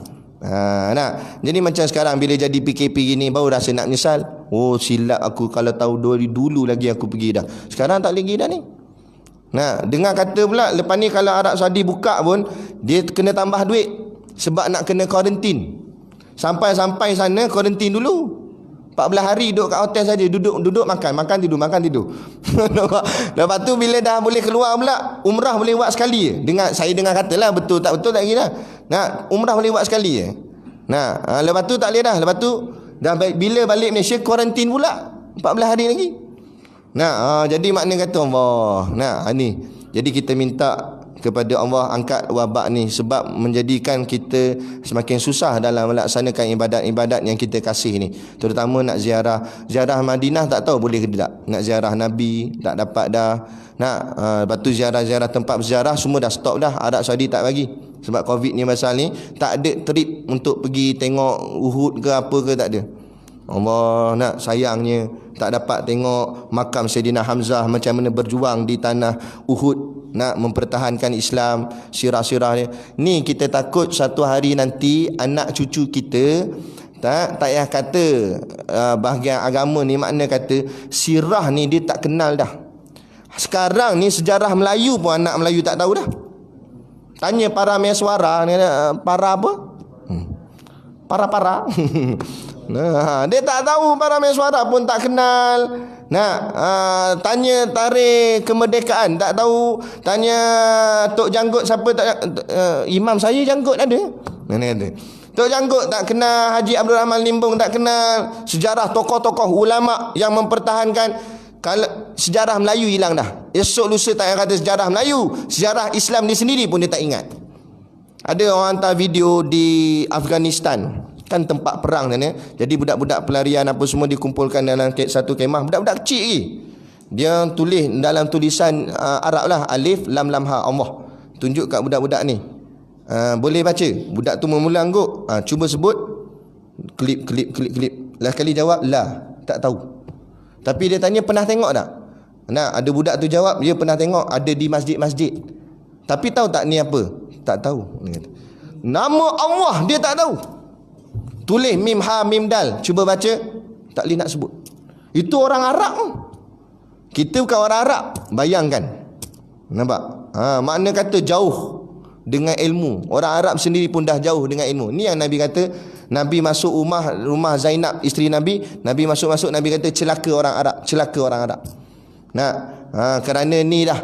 [SPEAKER 1] Nah, jadi macam sekarang bila jadi PKP gini baru rasa nak menyesal. Oh, silap aku kalau tahu dulu lagi aku pergi dah. Sekarang tak lagi dah ni. Nah, dengar kata pula lepas ni kalau Arab Saudi buka pun dia kena tambah duit sebab nak kena kuarantin. Sampai sana kuarantin dulu. 14 hari duduk kat hotel saja, duduk makan tidur. Lepas tu bila dah boleh keluar pula, umrah boleh buat sekali je. Saya dengar katalah betul tak betul tak kira. Nah, umrah boleh buat sekali je. Nah, lepas tu tak boleh dah. Lepas tu dah bila balik Malaysia kuarantin pula 14 hari lagi. Nah, jadi makna kata Allah. Nah, ni. Jadi kita minta kepada Allah angkat wabak ni sebab menjadikan kita semakin susah dalam melaksanakan ibadat-ibadat yang kita kasih ni. Terutama nak ziarah Madinah tak tahu boleh ke tidak. Nak ziarah Nabi tak dapat dah. Nak lepas tu ziarah tempat berziarah semua dah stop dah. Arab Saudi tak bagi. Sebab Covid ni pasal ni tak ada trip untuk pergi tengok Uhud ke apa ke, tak ada. Allah, nak sayangnya tak dapat tengok makam Sayyidina Hamzah macam mana berjuang di tanah Uhud nak mempertahankan Islam, sirah-sirah ni. Ni kita takut satu hari nanti anak cucu kita tak payah kata bahagian agama ni, makna kata sirah ni dia tak kenal dah. Sekarang ni sejarah Melayu pun anak Melayu tak tahu dah. Tanya para meswara ni, para apa? Para. Nah, dia tak tahu para meswara pun tak kenal. Tanya tarikh kemerdekaan tak tahu. Tanya Tok Janggut siapa tak, imam saya Janggut ada. Kata Tok Janggut tak kenal, Haji Abdul Rahman Limbung tak kenal. Sejarah tokoh-tokoh ulama yang mempertahankan. Kalau sejarah Melayu hilang dah. Esok lusa tak payah kata sejarah Melayu, sejarah Islam ni sendiri pun dia tak ingat. Ada orang hantar video di Afghanistan, kan tempat perang sana. Jadi budak-budak pelarian apa semua dikumpulkan dalam satu kemah. Budak-budak kecil lagi. Dia tulis dalam tulisan Arab lah, alif lam lam ha Allah. Tunjuk kat budak-budak ni. Boleh baca. Budak tu memula angguk. Cuba sebut. Klip. Last kali jawab la, tak tahu. Tapi dia tanya pernah tengok tak? Nah, ada budak tu jawab dia pernah tengok, ada di masjid-masjid. Tapi tahu tak ni apa? Tak tahu. Nama Allah dia tak tahu. Tulis mim ha mim dal, cuba baca, tak boleh nak sebut. Itu orang Arab. Kita bukan orang Arab. Bayangkan. Nampak? Makna kata jauh dengan ilmu. Orang Arab sendiri pun dah jauh dengan ilmu. Ni yang Nabi kata, Nabi masuk rumah Zainab isteri Nabi masuk Nabi kata celaka orang Arab. Kerana ni dah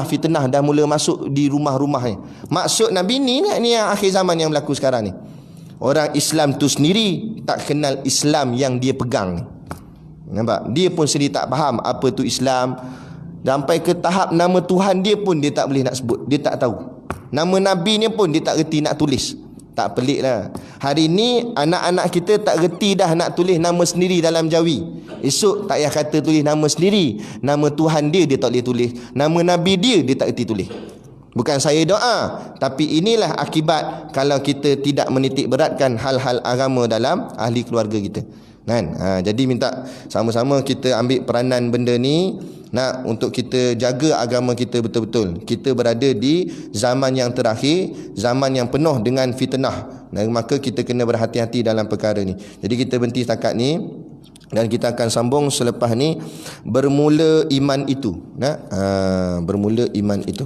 [SPEAKER 1] fitnah dah mula masuk di rumah-rumah ni. Maksud Nabi ni yang akhir zaman yang berlaku sekarang ni. Orang Islam tu sendiri tak kenal Islam yang dia pegang ni. Nampak? Dia pun sendiri tak faham apa tu Islam. Sampai ke tahap nama Tuhan dia pun dia tak boleh nak sebut. Dia tak tahu. Nama Nabi ni pun dia tak reti nak tulis. Tak pelik lah. Hari ni anak-anak kita tak reti dah nak tulis nama sendiri dalam jawi. Esok tak payah kata tulis nama sendiri. Nama Tuhan dia tak boleh tulis. Nama Nabi dia tak reti tulis. Bukan saya doa, tapi inilah akibat kalau kita tidak menitik beratkan hal-hal agama dalam ahli keluarga kita. Kan? Jadi minta sama-sama kita ambil peranan benda ni untuk kita jaga agama kita betul-betul. Kita berada di zaman yang terakhir, zaman yang penuh dengan fitnah. Maka kita kena berhati-hati dalam perkara ni. Jadi kita berhenti setakat ni dan kita akan sambung selepas ni bermula iman itu. Bermula iman itu.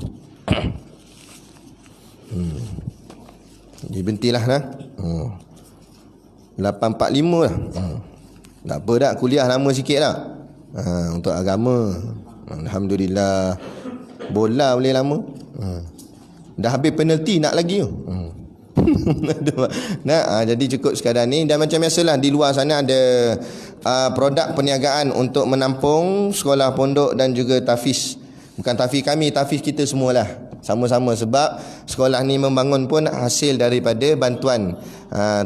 [SPEAKER 1] Jadi berhentilah 8.45 lah. Tak apa dah, kuliah lama sikit lah. Untuk agama alhamdulillah. Bola boleh lama. Dah habis penalti nak lagi tu. Jadi cukup sekadar ni. Dan macam biasalah di luar sana ada produk perniagaan untuk menampung sekolah pondok dan juga tahfiz. Bukan tahfiz kami, tahfiz kita semualah. Sama-sama sebab Sekolah ni membangun pun hasil daripada bantuan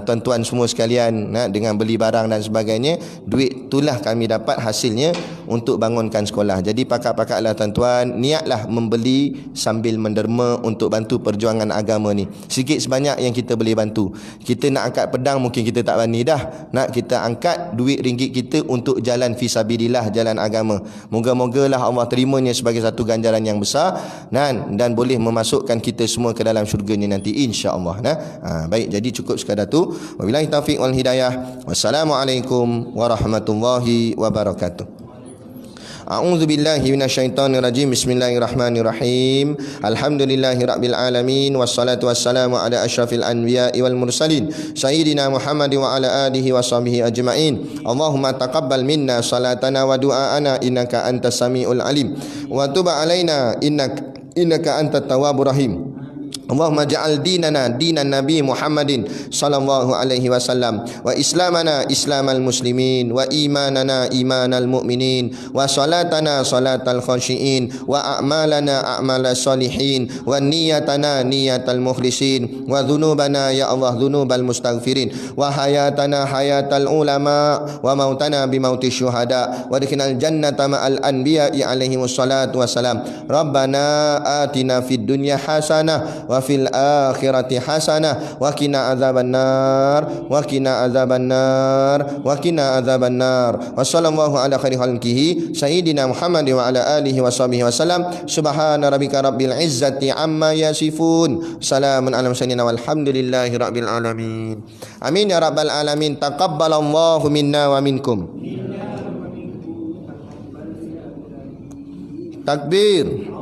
[SPEAKER 1] tuan-tuan semua sekalian, dengan beli barang dan sebagainya. Duit itulah kami dapat hasilnya untuk bangunkan sekolah. Jadi pakak-pakaklah tuan-tuan, niatlah membeli sambil menderma untuk bantu perjuangan agama ni. Sikit sebanyak yang kita boleh bantu. Kita nak angkat pedang mungkin kita tak berani dah. Nak kita angkat duit ringgit kita untuk jalan fisabilillah, jalan agama. Moga-mogalah Allah terimanya sebagai satu ganjaran yang besar dan boleh memasukkan kita semua ke dalam syurganya nanti, insya-Allah. Baik, jadi cukup sekadar tu. Wabillahi taufiq wal hidayah. Wassalamualaikum warahmatullahi wabarakatuh. A'udzu billahi minasyaitonir rajim. Bismillahirrahmanirrahim. Alhamdulillahirabbil alamin wassalatu wassalamu ala asyrafil anbiya'i wal mursalin sayyidina Muhammad wa ala alihi washabihi ajmain. Allahumma taqabbal minna salatana wa du'aana innaka antas samiul alim wa tub alaina innaka antat tawwabur rahim. Allahumma ja'al dinana dinan Nabi Muhammadin sallallahu alaihi wasallam wa islamana islamal muslimin wa imanana imanal mu'minin wa salatana salatal khashiin wa a'malana a'malas salihin wa niyatana niyatal mukhlisin wa dhunubana ya Allah dhunubal mustaghfirin wa hayatana hayatal ulama wa mautana bimautis syuhada wa adkhilnal jannata ma'al anbiya'i alaihi wassalatu wassalam. Rabbana atina fid dunya hasanah wa fil akhirati hasanah wa qina adzabannar wa qina adzabannar wa qina adzabannar. Wa sallallahu ala khairi khalqihi sayyidina Muhammad wa ala alihi washabihi wasallam. Subhana rabbika rabbil izzati amma yasifun. Salamun alal mursalin walhamdulillahi rabbil alamin. Amin ya rabbal alamin. Taqabbalallahu minna wa minkum. Takbir.